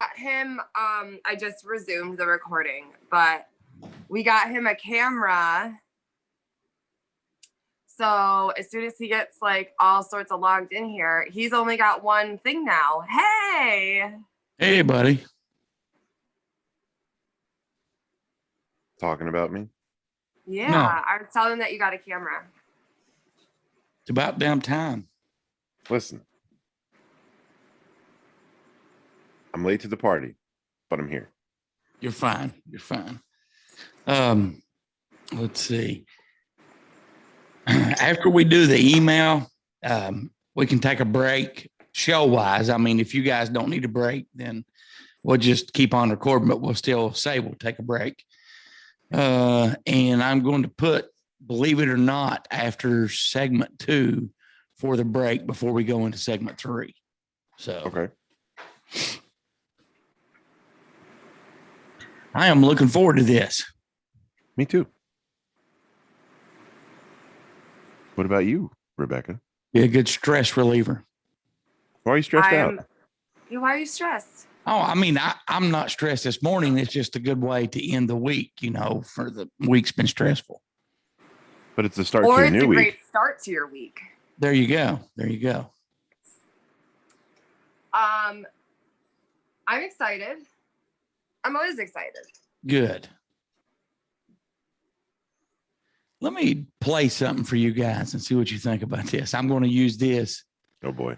got him, I just resumed the recording, but we got him a camera. So as soon as he gets like all sorts of logged in here, he's only got one thing now. Hey. Hey, buddy. Talking about me? Yeah, No. I was telling him that you got a camera. It's about damn time. Listen. I'm late to the party, but I'm here. You're fine. You're fine. Let's see. After we do the email, we can take a break show-wise. I mean, if you guys don't need a break, then we'll just keep on recording, but we'll still say we'll take a break. And I'm going to put, believe it or not, after segment 2 for the break before we go into segment 3. So, Okay. I am looking forward to this. Me too. What about you, Rebecca? Be a good stress reliever. Why are you stressed out? Why are you stressed? Oh, I mean, I'm not stressed this morning. It's just a good way to end the week, you know, for the week's been stressful. But it's the start to your new week. Or it's a great start to your week. There you go. There you go. I'm excited. I'm always excited. Good. Let me play something for you guys and see what you think about this. I'm going to use this. Oh, boy.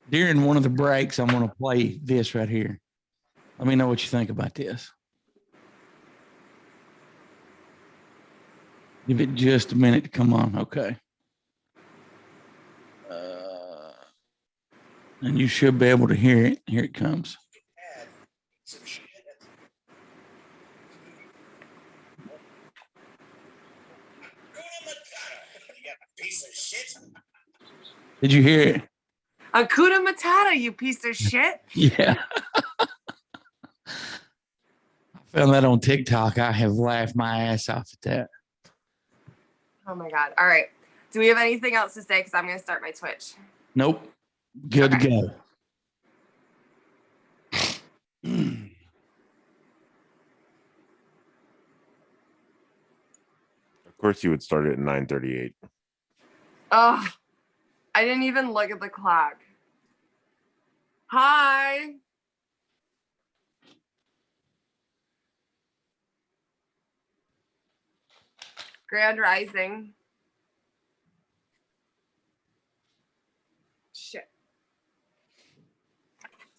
During one of the breaks, I'm going to play this right here. Let me know what you think about this. Give it just a minute to come on. Okay. And you should be able to hear it. Here it comes. Did you hear it? Hakuna Matata, you piece of shit. Yeah. I found that on TikTok. I have laughed my ass off at that. Oh my God. All right. Do we have anything else to say? Because I'm going to start my Twitch. Nope. Good to go. Of course, you would start it at 9:38. Oh, I didn't even look at the clock. Hi. Grand Rising. Shit.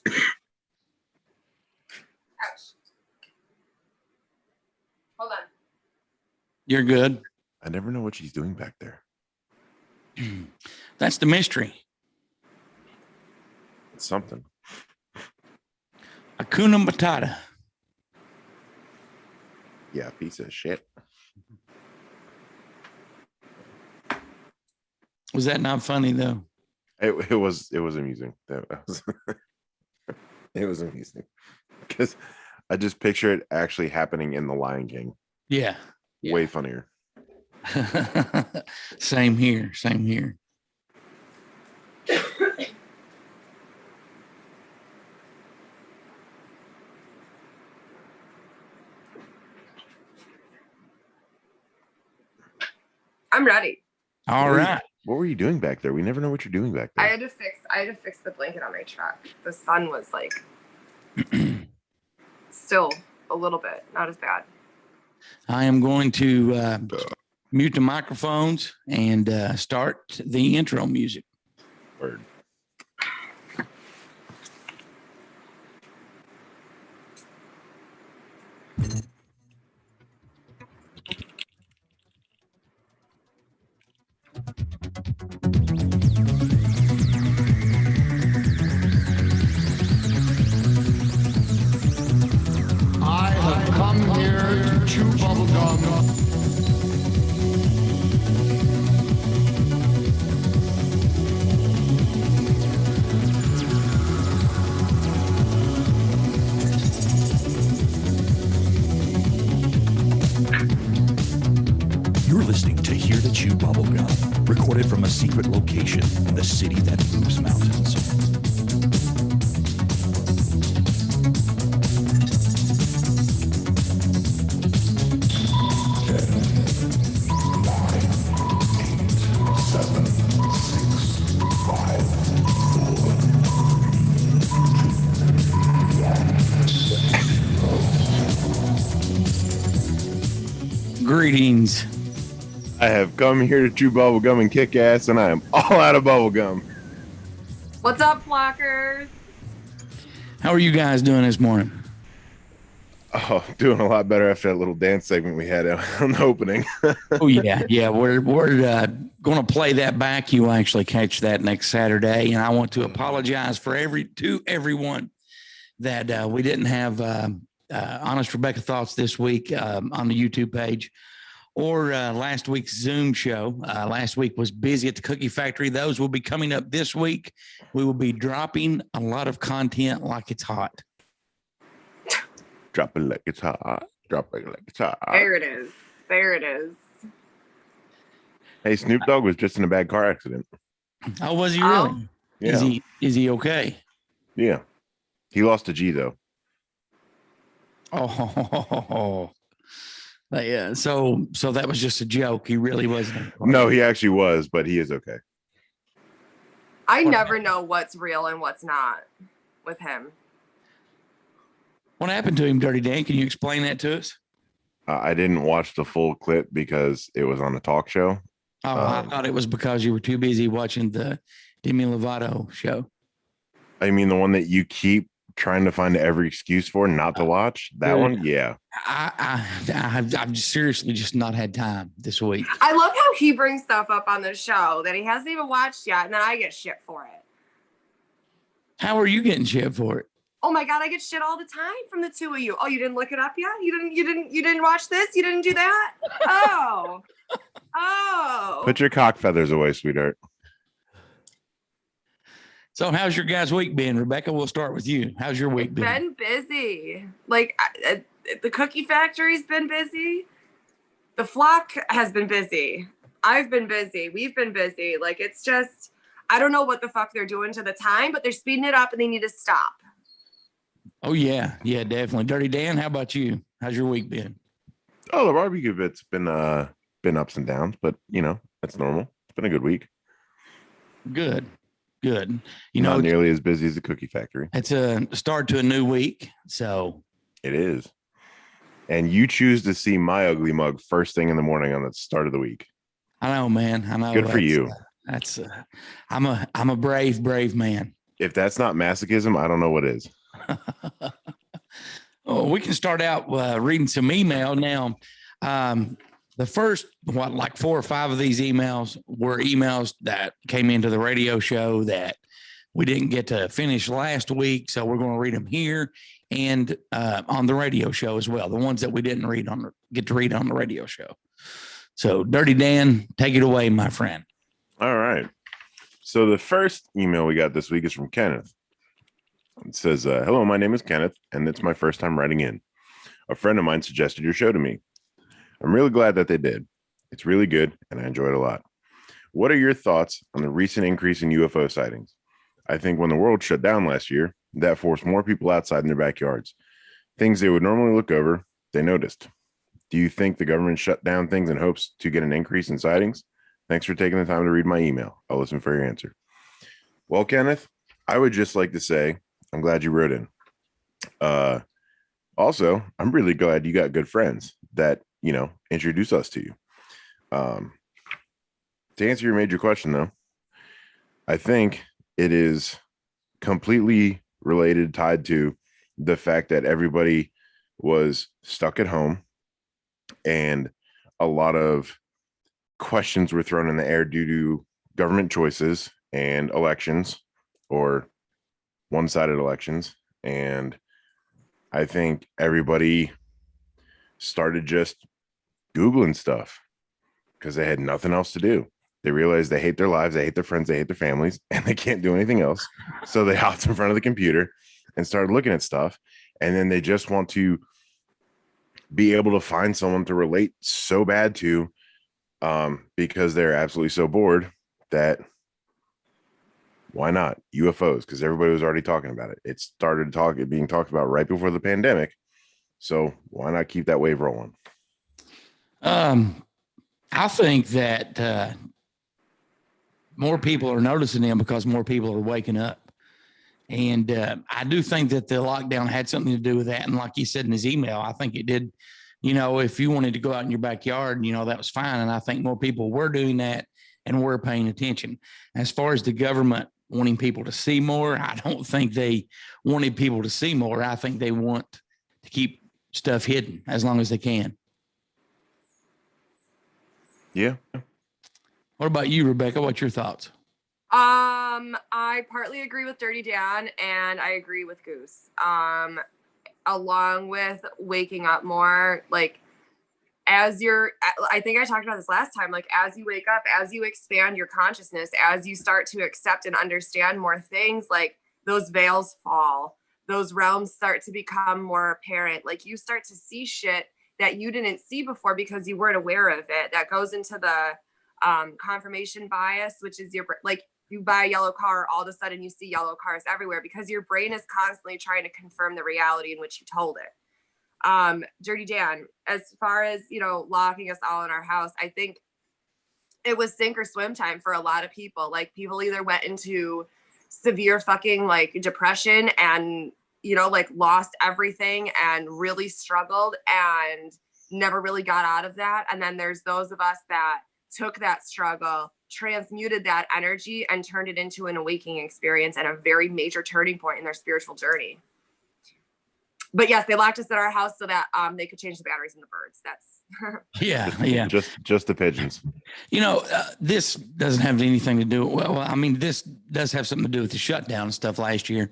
Ouch. Hold on. You're good. I never know what she's doing back there. That's the mystery. It's something. Hakuna Matata. Yeah, piece of shit. Was that not funny though? It was amusing. It was amusing because I just picture it actually happening in The Lion King. Yeah. Way funnier. Same here. Same here. I'm ready. All right. What were you doing back there? We never know what you're doing back there. I had to fix the blanket on my truck. The sun was like still a little bit, not as bad. I am going to mute the microphones and start the intro music. Word. I have come here to chew bubblegum. You're listening to Hear the Chew Bubblegum, recorded from a secret location in the city that moves mountains. Greetings. I have come here to chew bubblegum and kick ass, and I am all out of bubblegum. What's up, flockers? How are you guys doing this morning? Oh, doing a lot better after that little dance segment we had on the opening. Oh yeah. We're going to play that back. You will actually catch that next Saturday, and I want to apologize for everyone that we didn't have Honest Rebecca Thoughts this week on the YouTube page or last week's Zoom show. Last week was busy at the Cookie Factory. Those will be coming up this week. We will be dropping a lot of content like it's hot. Drop it like it's hot. Drop it like it's hot. There it is. There it is. Hey, Snoop Dogg was just in a bad car accident. Oh, was he really? Yeah. Is he okay? Yeah. He lost a G, though. Oh, yeah. So that was just a joke. He really wasn't. No, he actually was, but he is okay. I never know what's real and what's not with him. What happened to him, Dirty Dan? Can you explain that to us? I didn't watch the full clip because it was on a talk show. Oh, I thought it was because you were too busy watching the Demi Lovato show. I mean, the one that you keep trying to find every excuse for not to watch. That one, yeah. I've seriously just not had time this week. I love how he brings stuff up on the show that he hasn't even watched yet, and then I get shit for it. How are you getting shit for it? Oh my God, I get shit all the time from the two of you. Oh, you didn't look it up yet? You didn't watch this? You didn't do that? Oh. Put your cock feathers away, sweetheart. So how's your guys' week been? Rebecca, we'll start with you. How's your week Been busy. Like the Cookie Factory's been busy. The flock has been busy. I've been busy. We've been busy. Like it's just, I don't know what the fuck they're doing to the time, but they're speeding it up and they need to stop. Oh yeah, definitely. Dirty Dan, how about you? How's your week been? Oh, the barbecue bit's been ups and downs, but you know, that's normal. It's been a good week. Good. You Not know, nearly as busy as the Cookie Factory. it's a start to a new week. So It is. And you choose to see my ugly mug first thing in the morning on the start of the week. I know, man. I know. Good for you. I'm a brave man. If that's not masochism, I don't know what is. Oh, we can start out reading some email now. The first, like 4 or 5 of these emails were emails that came into the radio show that we didn't get to finish last week. So we're going to read them here and on the radio show as well. The ones that we didn't get to read on the radio show. So Dirty Dan, take it away, my friend. All right. So the first email we got this week is from Kenneth. It says, hello, my name is Kenneth, and it's my first time writing in. A friend of mine suggested your show to me. I'm really glad that they did. It's really good, and I enjoy it a lot. What are your thoughts on the recent increase in UFO sightings? I think when the world shut down last year, that forced more people outside in their backyards. Things they would normally look over, they noticed. Do you think the government shut down things in hopes to get an increase in sightings? Thanks for taking the time to read my email. I'll listen for your answer. Well, Kenneth, I would just like to say, I'm glad you wrote in. Also, I'm really glad you got good friends that, you know, introduce us to you. To answer your major question, though, I think it is completely related, tied to the fact that everybody was stuck at home and a lot of questions were thrown in the air due to government choices and elections or one-sided elections. And I think everybody started just Googling stuff because they had nothing else to do. They realized they hate their lives, they hate their friends, they hate their families, and they can't do anything else. So they hopped in front of the computer and started looking at stuff. And then they just want to be able to find someone to relate so bad to because they're absolutely so bored that why not UFOs? Because everybody was already talking about it. It started being talked about right before the pandemic. So why not keep that wave rolling? I think that more people are noticing them because more people are waking up. And I do think that the lockdown had something to do with that. And like he said in his email, I think it did if you wanted to go out in your backyard, that was fine. And I think more people were doing that and were paying attention. As far as the government wanting people to see more, I don't think they wanted people to see more. I think they want to keep stuff hidden as long as they can. Yeah. What about you, Rebecca? What's your thoughts? I partly agree with Dirty Dan and I agree with Goose. Along with waking up more, like I think I talked about this last time, like as you wake up, as you expand your consciousness, as you start to accept and understand more things, like those veils fall, those realms start to become more apparent. Like you start to see shit that you didn't see before because you weren't aware of it. That goes into the confirmation bias, which is like you buy a yellow car, all of a sudden you see yellow cars everywhere because your brain is constantly trying to confirm the reality in which you told it. Dirty Dan, as far as, locking us all in our house, I think it was sink or swim time for a lot of people. Like people either went into severe fucking like depression and, like lost everything and really struggled and never really got out of that. And then there's those of us that took that struggle, transmuted that energy and turned it into an awakening experience and a very major turning point in their spiritual journey. But yes, they locked us at our house so that they could change the batteries in the birds. That's yeah. Just the pigeons. This doesn't have anything to do. Well, I mean, this does have something to do with the shutdown and stuff last year.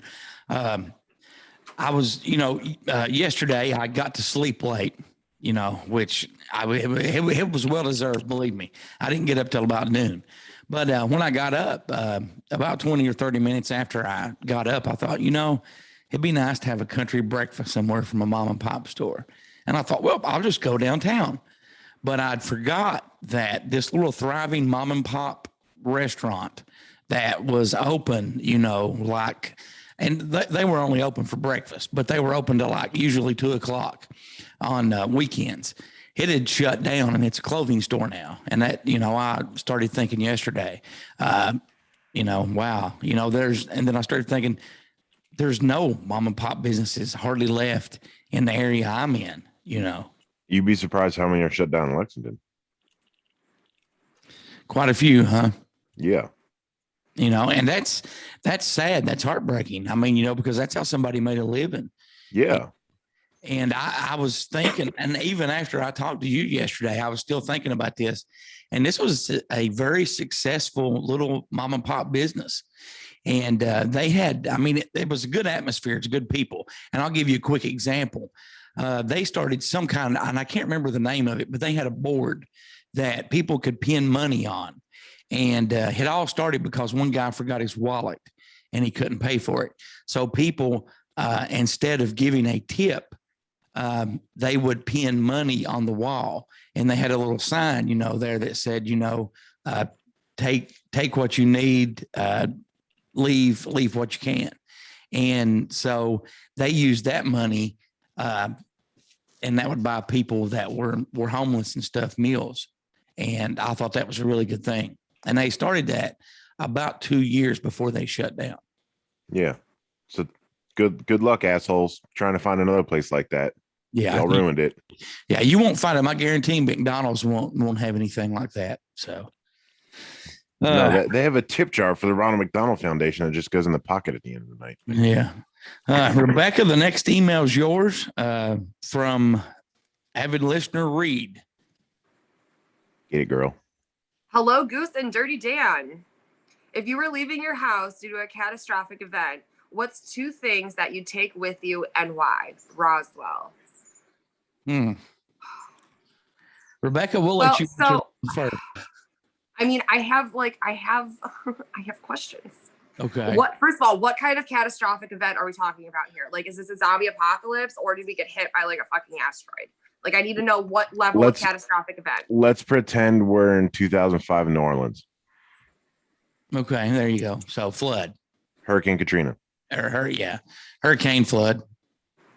I was, yesterday I got to sleep late, which it was well deserved. Believe me, I didn't get up till about noon. But when I got up, about 20 or 30 minutes after I got up, I thought, it'd be nice to have a country breakfast somewhere from a mom and pop store. And I thought, well, I'll just go downtown. But I'd forgot that this little thriving mom and pop restaurant that was open, and they were only open for breakfast, but they were open to like usually 2:00 on weekends. It had shut down and it's a clothing store now. And that, I started thinking yesterday, wow, and then I started thinking, there's no mom and pop businesses hardly left in the area I'm in, You'd be surprised how many are shut down in Lexington. Quite a few, huh? Yeah. And that's sad. That's heartbreaking. I mean, because that's how somebody made a living. Yeah. And I was thinking, and even after I talked to you yesterday, I was still thinking about this. And this was a very successful little mom and pop business. And they had, it was a good atmosphere. It's good people. And I'll give you a quick example. They started some kind of, and I can't remember the name of it, but they had a board that people could pin money on. And it all started because one guy forgot his wallet and he couldn't pay for it. So people, instead of giving a tip, they would pin money on the wall. And they had a little sign, there that said, take what you need, leave what you can. And so they used that money, and that would buy people that were homeless and stuff meals. And I thought that was a really good thing. And they started that about 2 years before they shut down. Yeah. So good luck, assholes, trying to find another place like that. Yeah. Y'all ruined it. Yeah. You won't find them. I guarantee McDonald's won't have anything like that. So no, they have a tip jar for the Ronald McDonald Foundation that just goes in the pocket at the end of the night. Yeah. Rebecca, the next email is yours, from avid listener Reed. Get it, girl. Hello, Goose and Dirty Dan. If you were leaving your house due to a catastrophic event, what's 2 things that you take with you and why? Roswell. Rebecca, we'll let you first. I have questions. Okay. First of all, what kind of catastrophic event are we talking about here? Like, is this a zombie apocalypse or did we get hit by like a fucking asteroid? Like, I need to know what level of catastrophic event. Let's pretend we're in 2005 in New Orleans. Okay, there you go. So flood. Hurricane Katrina. Hurricane flood.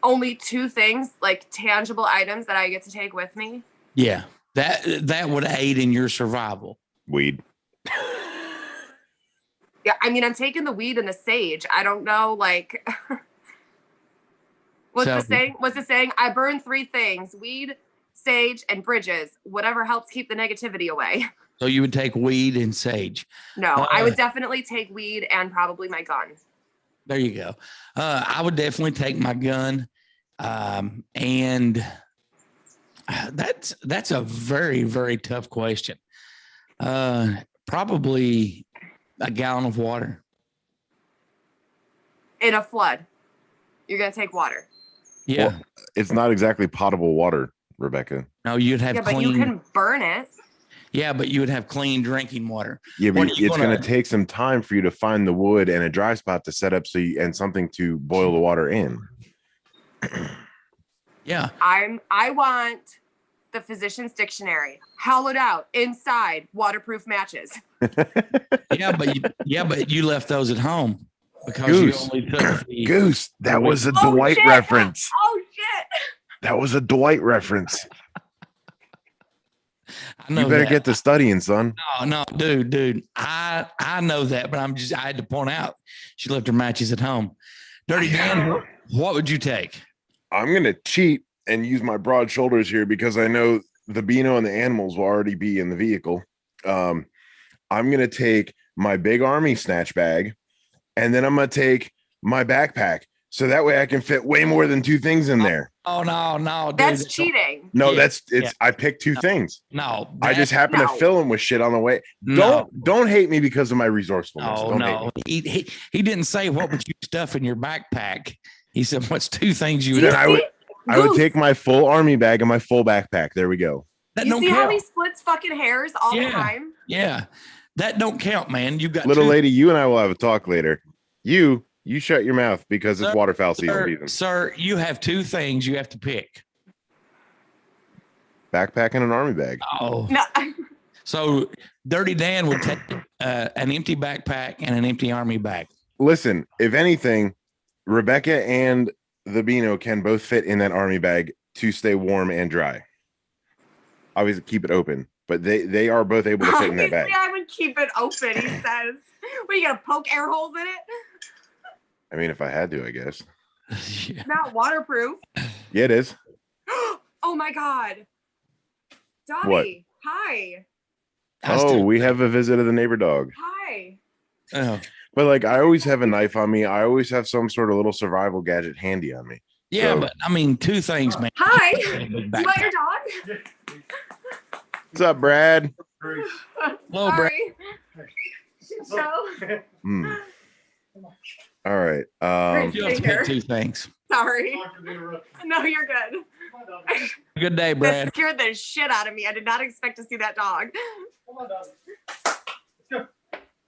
Only 2 things, like tangible items that I get to take with me? Yeah, that would aid in your survival. Weed. Yeah, I'm taking the weed and the sage. I don't know, what's the saying? I burn 3 things: weed, sage, and bridges. Whatever helps keep the negativity away. So you would take weed and sage. No, I would definitely take weed and probably my gun. There you go. I would definitely take my gun. And that's a very, very tough question. Probably a gallon of water. In a flood, you're going to take water. Yeah. Well, it's not exactly potable water, Rebecca. No, you'd have Yeah, but clean. you can burn it. Yeah, but you would have clean drinking water. Yeah, but What are you it's going to take some time for you to find the wood and a dry spot to set up and something to boil the water in. Yeah. I want the physician's dictionary, hollowed out, inside, waterproof matches. Yeah, but you left those at home because Goose. you only took the Goose, that was a Oh, Dwight shit. reference. Oh shit! That was a Dwight reference. I know You better that. get to studying, son. No, dude. I know that, but I had to point out she left her matches at home. Dirty Dan, what would you take? I'm going to cheat and use my broad shoulders here because I know the Beano and the animals will already be in the vehicle. I'm going to take my big army snatch bag, and then I'm going to take my backpack. So that way I can fit way more than 2 things in there. Oh no, dude. That's cheating. No, Yeah, I picked 2 things. No, I just happen to No. fill them with shit on the way. No. Don't hate me because of my resourcefulness. Oh Don't hate me. no. He didn't say what would you stuff in your backpack. He said, what's 2 things you Do would you Then see, I would Goose, take my full army bag and my full backpack. There we go. that You don't see how count. he splits fucking hairs all the Yeah. time? Yeah. That don't count, man. You've got Little 2 lady, you and I will have a talk later. You shut your mouth because it's Sir, waterfowl season. Sir, you have 2 things you have to pick. Backpack and an army bag. Oh. No. So Dirty Dan would take an empty backpack and an empty army bag. Listen, if anything, Rebecca and the Beano can both fit in that army bag to stay warm and dry. Obviously, keep it open, but they are both able to fit in that bag. Obviously, I would keep it open, he says. What, you gonna poke air holes in it? I mean, if I had to, I guess. Yeah. Not waterproof. Yeah, it is. Oh my god. Donnie, What? hi. Oh, we have a visit of the neighbor dog. Hi. Oh, But like, I always have a knife on me. I always have some sort of little survival gadget handy on me. yeah, So- but I mean, 2 things, man. Hi. Big You want backpack. your dog? What's up, Brad? Hello, Brad. Sorry. Hmm. All right. You have to pick 2 things. Sorry. No, you're good. Good day, That Brad. scared the shit out of me. I did not expect to see that dog.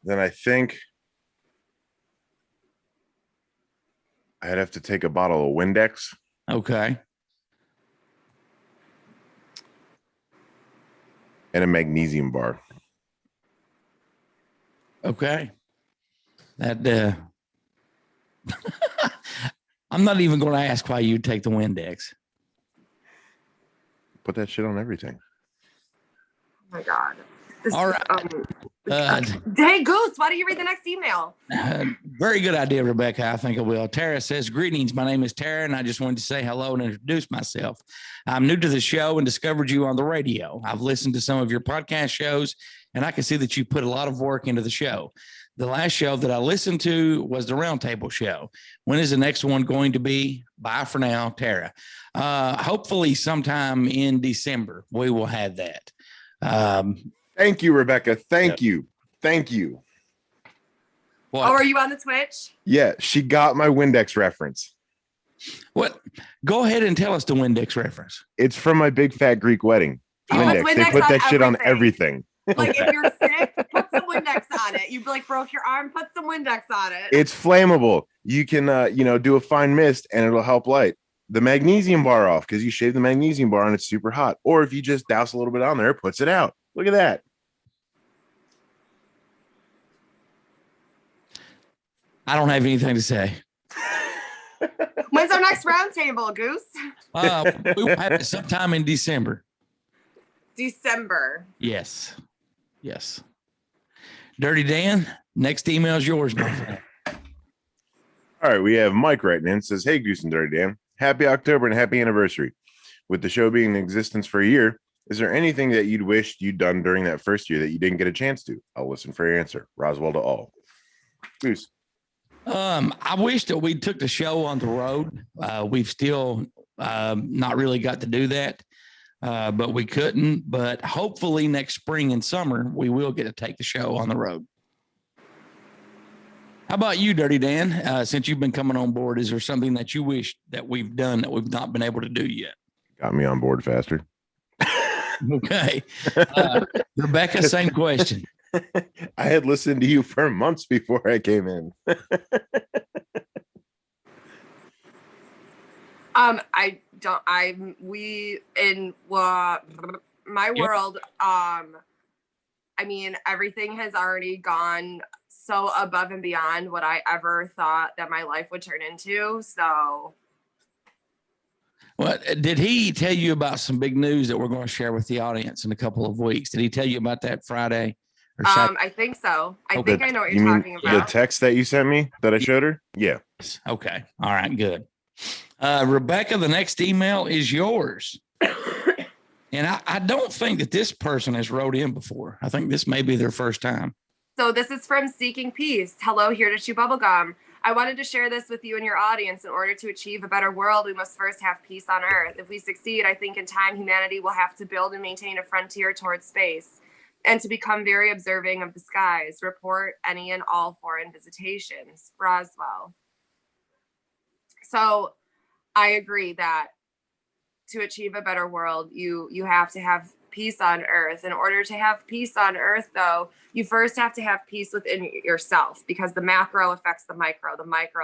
Then I think I'd have to take a bottle of Windex. Okay. And a magnesium bar. Okay. That I'm not even going to ask why you take the Windex. Put that shit on everything. Oh my god. All right. Hey Goose, why don't you read the next email? Very good idea, Rebecca. I think I will. Tara says, greetings. My name is Tara, and I just wanted to say hello and introduce myself. I'm new to the show and discovered you on the radio. I've listened to some of your podcast shows, and I can see that you put a lot of work into the show. The last show that I listened to was the Roundtable Show. When is the next one going to be? Bye for now, Tara. Hopefully sometime in December, we will have that. Thank you, Rebecca. Thank you. Thank you. What? Oh, are you on the Twitch? Yeah, she got my Windex reference. What? Go ahead and tell us the Windex reference. It's from my big fat Greek wedding. Oh, Windex. it's They Windex put on that shit on everything. everything. Like if you're sick, put some Windex on it. You like broke your arm, put some Windex on it. It's flammable. You can do a fine mist and it'll help light the magnesium bar off because you shave the magnesium bar and it's super hot. Or if you just douse a little bit on there, it puts it out. Look at that. I don't have anything to say. When's our next round table, Goose? We will have it sometime in December. December. Yes. Dirty Dan, next email is yours, my friend. All right, we have Mike writing in. Says, "Hey, Goose and Dirty Dan, happy October and happy anniversary. with the show being in existence for a year, is there anything that you'd wished you'd done during that first year that you didn't get a chance to? I'll listen for your answer. Roswell to all. Goose. I wish that we took the show on the road. We've still not really got to do that, but we couldn't. But hopefully next spring and summer, we will get to take the show on the road. How about you, Dirty Dan? Since you've been coming on board, is there something that you wish that we've done that we've not been able to do yet? Got me on board faster. Okay. Rebecca, same question. I had listened to you for months before I came in. My world, I mean, everything has already gone so above and beyond what I ever thought that my life would turn into. So. Well, did he tell you about some big news that we're going to share with the audience in a couple of weeks? Did he tell you about that Friday? Or Saturday? I think so. I Okay. think I know what You you're mean talking the about. text that you sent me that I showed her? Yeah. Okay. All right. Good. Rebecca, the next email is yours. And I don't think that this person has wrote in before. I think this may be their first time. So this is from Seeking Peace. Hello, here to chew bubblegum. I wanted to share this with you and your audience. In order to achieve a better world, we must first have peace on Earth. If we succeed, I think in time humanity will have to build and maintain a frontier towards space and to become very observing of the skies. Report any and all foreign visitations. Roswell. So I agree that to achieve a better world, you have to have peace on Earth. In order to have peace on Earth, though, you first have to have peace within yourself, because the macro affects the micro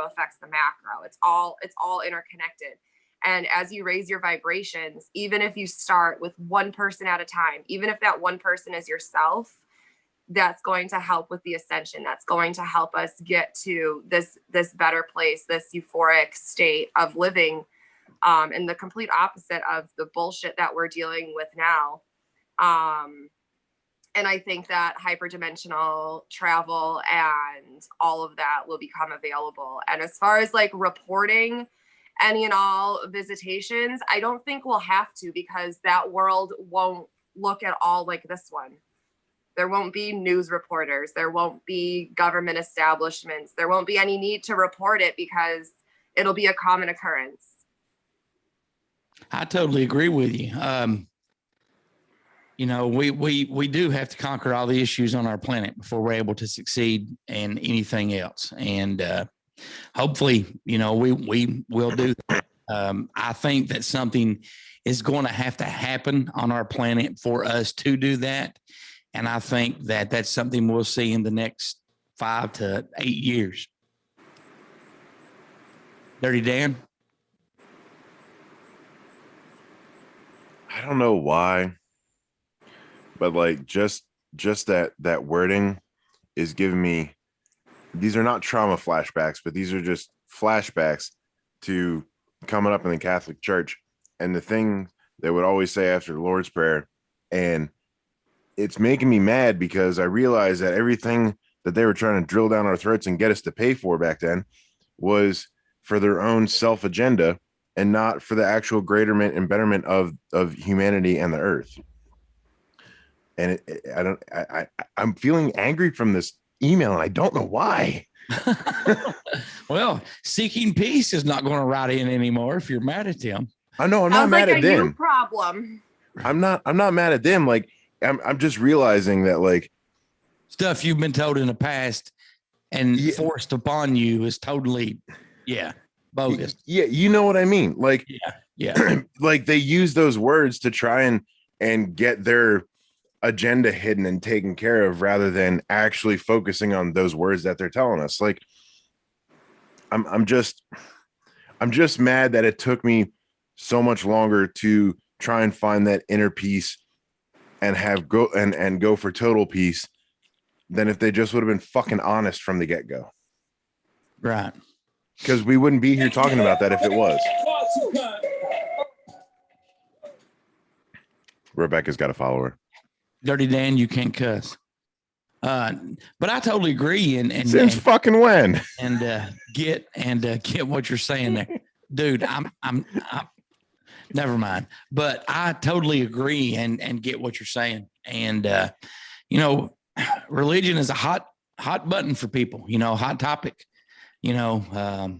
affects the macro. It's all interconnected. And as you raise your vibrations, even if you start with one person at a time, even if that one person is yourself, that's going to help with the ascension. That's going to help us get to this better place, this euphoric state of living, and the complete opposite of the bullshit that we're dealing with now. And I think that hyperdimensional travel and all of that will become available. And as far as like reporting any and all visitations, I don't think we'll have to, because that world won't look at all like this one. There won't be news reporters. There won't be government establishments. There won't be any need to report it because it'll be a common occurrence. I totally agree with you. You know, we do have to conquer all the issues on our planet before we're able to succeed in anything else. And hopefully, you know, we will do that. I think that something is going to have to happen on our planet for us to do that. And I think that that's something we'll see in the next 5 to 8 years. Dirty Dan? I don't know why, but like just that wording is giving me, these are not trauma flashbacks, but these are just flashbacks to coming up in the Catholic Church and the thing they would always say after the Lord's Prayer. And it's making me mad because I realize that everything that they were trying to drill down our throats and get us to pay for back then was for their own self agenda and not for the actual greaterment and betterment of humanity and the earth. And I'm feeling angry from this email, and I don't know why. Well, Seeking Peace is not going to write in anymore if you're mad at them. I know I'm not mad at them. Problem. I'm not mad at them. Like I'm just realizing that like Stuff you've been told in the past and forced upon you is totally, bogus. Yeah, you know what I mean? Like, Yeah. like they use those words to try and get their agenda hidden and taken care of rather than actually focusing on those words that they're telling us. Like, I'm just mad that it took me so much longer to try and find that inner peace and go for total peace than if they just would have been fucking honest from the get-go. Right. Because we wouldn't be here talking about that if it was. Rebecca's got a follower. Dirty Dan, you can't cuss. But I totally agree. And Since fucking when? And get what you're saying there, dude. I'm never mind. But I totally agree and get what you're saying. And, religion is a hot button for people, hot topic. I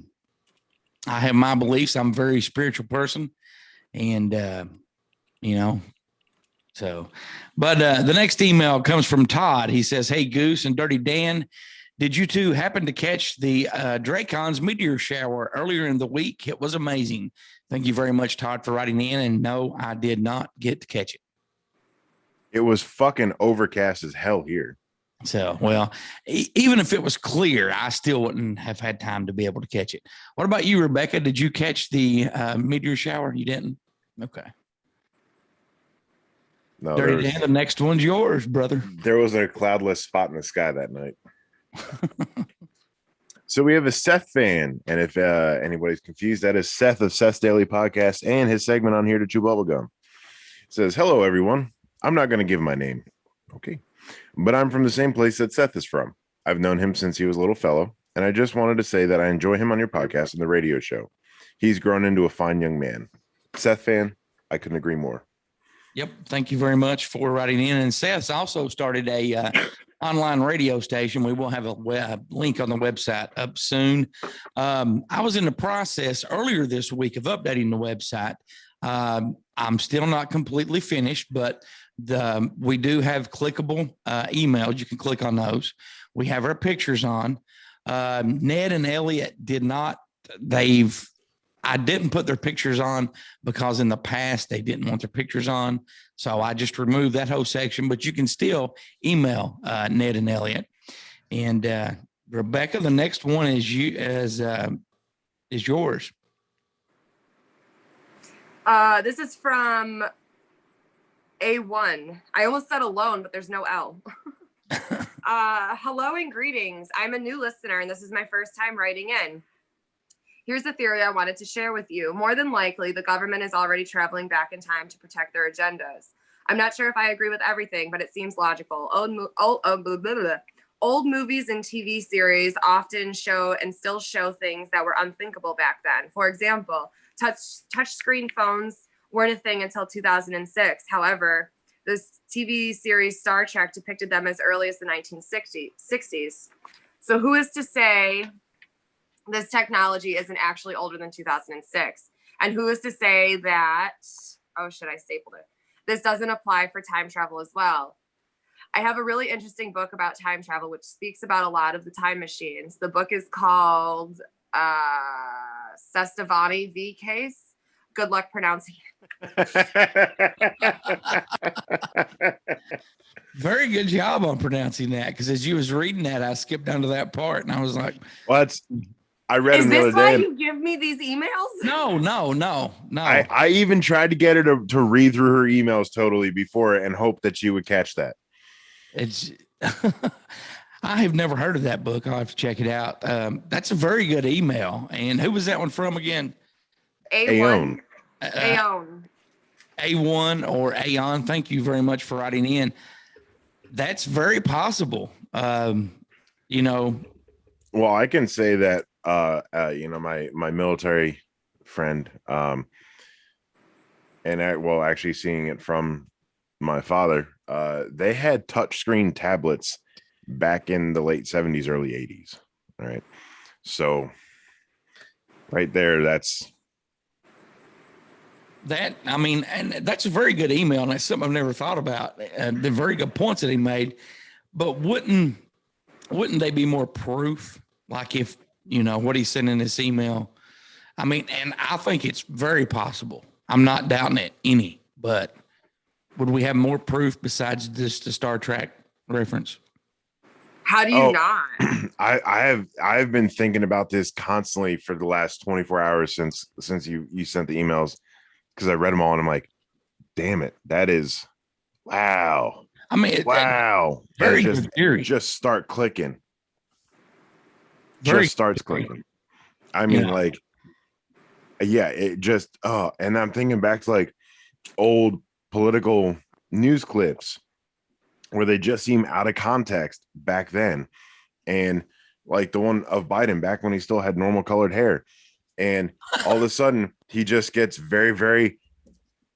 have my beliefs. I'm a very spiritual person. And, but the next email comes from Todd. He says, "Hey, Goose and Dirty Dan, did you two happen to catch the Dracon's meteor shower earlier in the week? It was amazing. Thank you very much, Todd, for writing in. And no, I did not get to catch it. It was fucking overcast as hell here. So, well, even if it was clear, I still wouldn't have had time to be able to catch it. What about you, Rebecca? Did you catch the meteor shower? You didn't? Okay. No, Dirty Dan, the next one's yours, brother. There was a cloudless spot in the sky that night. So we have a Seth fan, and if anybody's confused, that is Seth of Seth's Daily Podcast and his segment on Here to Chew Bubblegum. It says, "Hello, everyone. I'm not going to give my name. Okay. But I'm from the same place that Seth is from. I've known him since he was a little fellow, and I just wanted to say that I enjoy him on your podcast and the radio show. He's grown into a fine young man. Seth fan, I couldn't agree more." Yep. Thank you very much for writing in. And Seth's also started a online radio station. We will have a link on the website up soon. I was in the process earlier this week of updating the website. I'm still not completely finished, but we do have clickable emails. You can click on those. We have our pictures on. Ned and Elliot did not. I didn't put their pictures on because in the past they didn't want their pictures on. So I just removed that whole section, but you can still email Ned and Elliot. And Rebecca, the next one is yours. This is from A1. I almost said alone, but there's no L. Hello and greetings. I'm a new listener, and this is my first time writing in. Here's a theory I wanted to share with you. More than likely, the government is already traveling back in time to protect their agendas. I'm not sure if I agree with everything, but it seems logical. Old movies and TV series often show and still show things that were unthinkable back then. For example, touchscreen phones weren't a thing until 2006. However, this TV series Star Trek depicted them as early as the 1960s. So who is to say this technology isn't actually older than 2006? And who is to say that, I stapled it. This doesn't apply for time travel as well. I have a really interesting book about time travel, which speaks about a lot of the time machines. The book is called Sestavani V Case. Good luck pronouncing it. Very good job on pronouncing that, because as you was reading that, I skipped down to that part and I was like, "What?" I read Is them the this other why day. you give me these emails? No. I even tried to get her to read through her emails totally before and hope that she would catch that. It's I have never heard of that book. I'll have to check it out. That's a very good email. And who was that one from again? A1. A1 or Aon. Thank you very much for writing in. That's very possible. Well, I can say that my military friend, and actually seeing it from my father, they had touchscreen tablets back in the late 70s, early 80s. All right. So right there, and that's a very good email. And that's something I've never thought about. The very good points that he made, but wouldn't they be more proof? Like if, what he said in this email, and I think it's very possible. I'm not doubting it any, but would we have more proof besides just the Star Trek reference? How do you not? I've been thinking about this constantly for the last 24 hours since you sent the emails, because I read them all and I'm like, damn it, that is wow. Wow. Very good theory. Just start clicking. Very just starts clicking. It just and I'm thinking back to like old political news clips where they just seem out of context back then, and like the one of Biden back when he still had normal colored hair, and all of a sudden he just gets very, very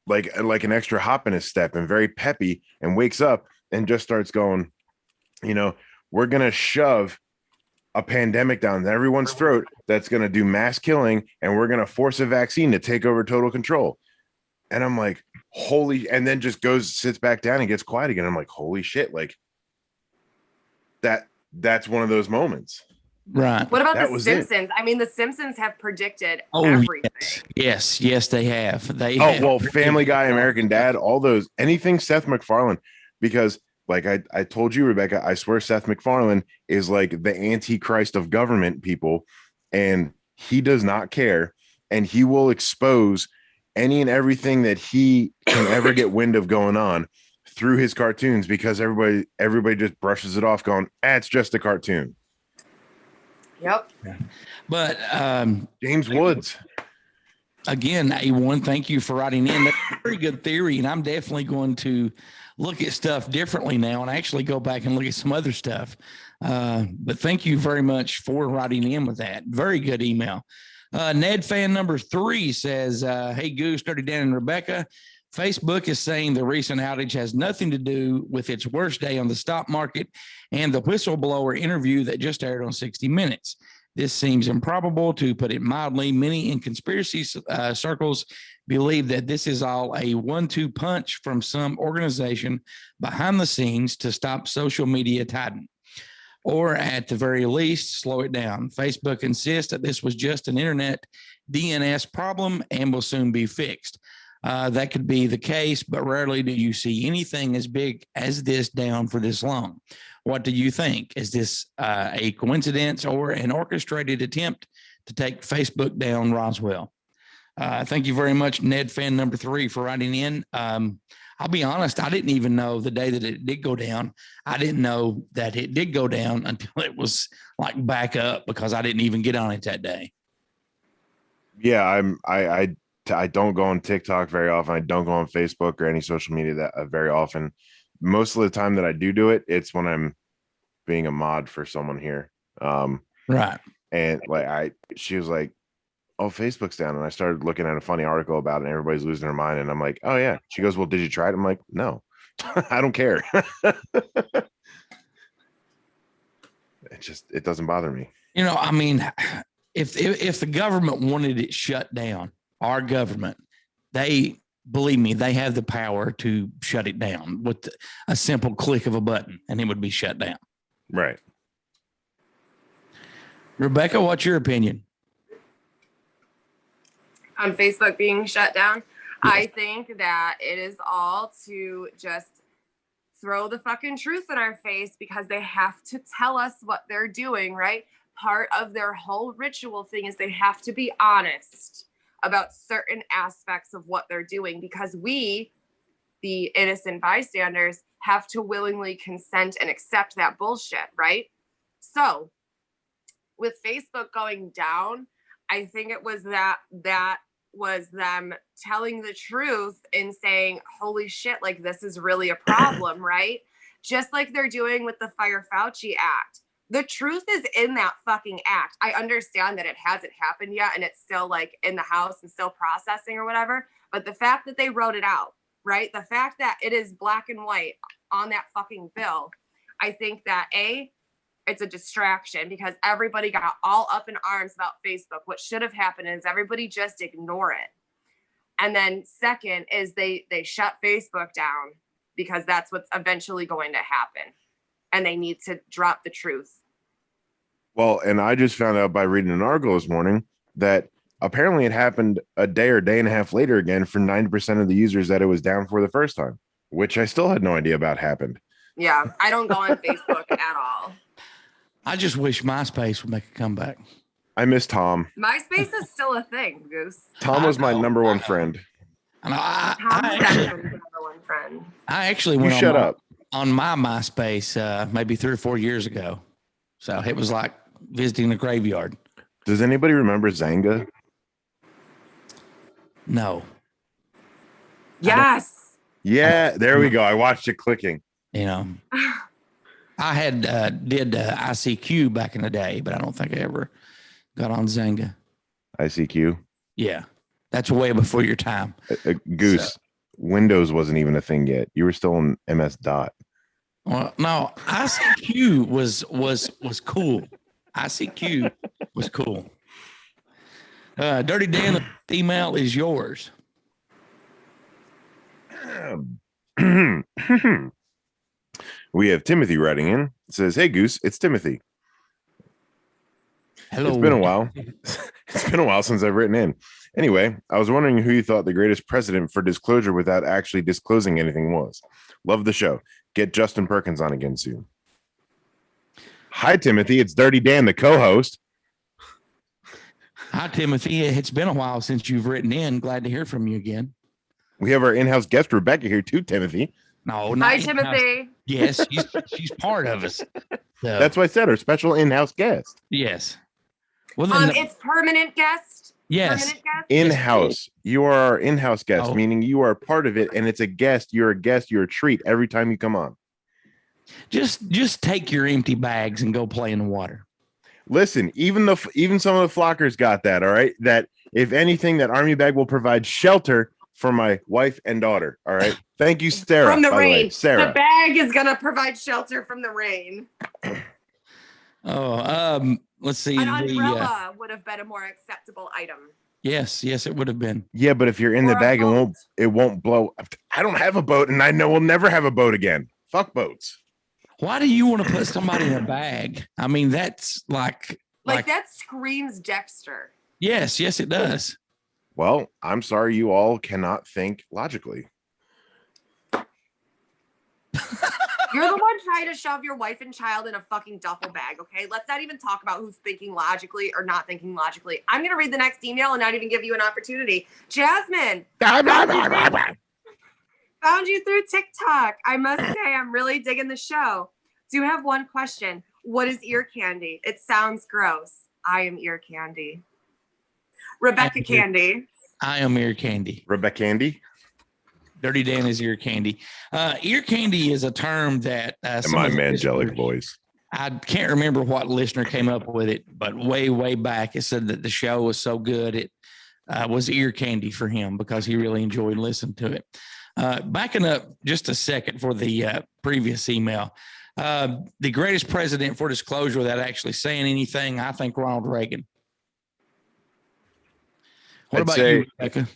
like an extra hop in his step and very peppy, and wakes up and just starts going, we're going to shove a pandemic down everyone's throat that's going to do mass killing, and we're going to force a vaccine to take over total control. And I'm like, and then just sits back down and gets quiet again. I'm like, holy shit. Like that's one of those moments. Right. What about That The was it. Simpsons? I mean, The Simpsons have predicted Oh, everything. yes, they have. Well, Family Guy, American Dad, all those, anything Seth MacFarlane, because like I told you, Rebecca, I swear Seth MacFarlane is like the antichrist of government people, and he does not care, and he will expose any and everything that he can ever get wind of going on through his cartoons, because everybody just brushes it off going, it's just a cartoon. Yep. But James Woods. Again, A1, thank you for writing in. That's a very good theory, and I'm definitely going to look at stuff differently now and actually go back and look at some other stuff. But thank you very much for writing in with that. Very good email. Ned fan number 3 says, hey, Goose, Dirty Dan, and Rebecca, Facebook is saying the recent outage has nothing to do with its worst day on the stock market and the whistleblower interview that just aired on 60 Minutes. This seems improbable, to put it mildly. Many in conspiracy circles believe that this is all a 1-2 punch from some organization behind the scenes to stop social media titan, or at the very least, slow it down. Facebook insists that this was just an internet DNS problem and will soon be fixed. That could be the case, but rarely do you see anything as big as this down for this long. What do you think? Is this a coincidence or an orchestrated attempt to take Facebook down, Roswell? Thank you very much, Ned fan number 3, for writing in. I'll be honest, I didn't even know the day that it did go down. I didn't know that it did go down until it was like back up, because I didn't even get on it that day. Yeah, I don't go on TikTok very often. I don't go on Facebook or any social media that very often. Most of the time that I do it, it's when I'm being a mod for someone here. Right. And like she was like, oh, Facebook's down. And I started looking at a funny article about it, and everybody's losing their mind. And I'm like, oh yeah. She goes, well, did you try it? I'm like, no, I don't care. It doesn't bother me. I mean, if the government wanted it shut down, our government, believe me, they have the power to shut it down with a simple click of a button, and it would be shut down. Right. Rebecca, what's your opinion? On Facebook being shut down, I think that it is all to just throw the fucking truth in our face, because they have to tell us what they're doing, right? Part of their whole ritual thing is they have to be honest about certain aspects of what they're doing, because we, the innocent bystanders, have to willingly consent and accept that bullshit, right? So with Facebook going down, I think it was that was them telling the truth and saying, holy shit, like this is really a problem, right? Just like they're doing with the Fire Fauci Act. The truth is in that fucking act. I understand that it hasn't happened yet and it's still like in the House and still processing or whatever. But the fact that they wrote it out, right? The fact that it is black and white on that fucking bill, I think that it's a distraction, because everybody got all up in arms about Facebook. What should have happened is everybody just ignore it. And then second is they shut Facebook down, because that's what's eventually going to happen. And they need to drop the truth. Well, and I just found out by reading an article this morning that apparently it happened a day or day and a half later again for 90% of the users that it was down for the first time, which I still had no idea about happened. Yeah, I don't go on Facebook at all. I just wish MySpace would make a comeback. I miss Tom. MySpace is still a thing, Goose. Tom was my number one friend. And Tom's everyone's number one friend. I actually You went shut up. on my MySpace maybe 3 or 4 years ago. So it was like visiting a graveyard. Does anybody remember Zanga? No. Yes. Yeah, there we go. I watched it clicking. I had did ICQ back in the day, but I don't think I ever got on Zanga. ICQ. Yeah, that's way before your time. Goose. Windows wasn't even a thing yet. You were still in MS Dot. Well, no, ICQ was cool. ICQ was cool. Dirty Dan, the email is yours. We have Timothy writing in. It says, "Hey Goose, it's Timothy. Hello. It's been a while. It's been a while since I've written in. Anyway, I was wondering who you thought the greatest precedent for disclosure without actually disclosing anything was. Love the show. Get Justin Perkins on again soon." Hi, Timothy. It's Dirty Dan, the co-host. Hi, Timothy. It's been a while since you've written in. Glad to hear from you again. We have our in-house guest, Rebecca, here too, Timothy. No, Hi, not Timothy. Yes, she's part of us. So, That's why I said our special in-house guest. yes. Well, then, It's permanent guest. yes. Permanent guest. In-house. You are our in-house guest, Oh. meaning you are a part of it, and it's a guest. You're a guest. You're a treat every time you come on. Just take your empty bags and go play in the water. Listen, even some of the flockers got that. All right, that if anything, that army bag will provide shelter for my wife and daughter. All right. Thank you, Sarah. From the by the way. rain. Sarah. The bag is gonna provide shelter from the rain. Let's see. An umbrella would have been a more acceptable item. Yes, it would have been. Yeah, but if you're in the Or a bag, boat. it won't blow. I don't have a boat, and I know we'll never have a boat again. Fuck boats. Why do you want to put somebody in a bag? I mean, that's like That screams Dexter. yes, it does. Well, I'm sorry, you all cannot think logically. You're the one trying to shove your wife and child in a fucking duffel bag, okay? Let's not even talk about who's thinking logically or not thinking logically. I'm going to read the next email and not even give you an opportunity. Jasmine, found you through TikTok. I must say, I'm really digging the show. Do have one question. What is ear candy? It sounds gross. I am ear candy. Rebecca Candy. I am ear candy. Rebecca Candy. Dirty Dan is ear candy. Ear candy is a term that And some my of the angelic listeners- voice. I can't remember what listener came up with it, but way back, it said that the show was so good it was ear candy for him because he really enjoyed listening to it. Backing up just a second for the previous email, the greatest president for disclosure without actually saying anything, I think Ronald Reagan. What I'd about say- you, Rebecca?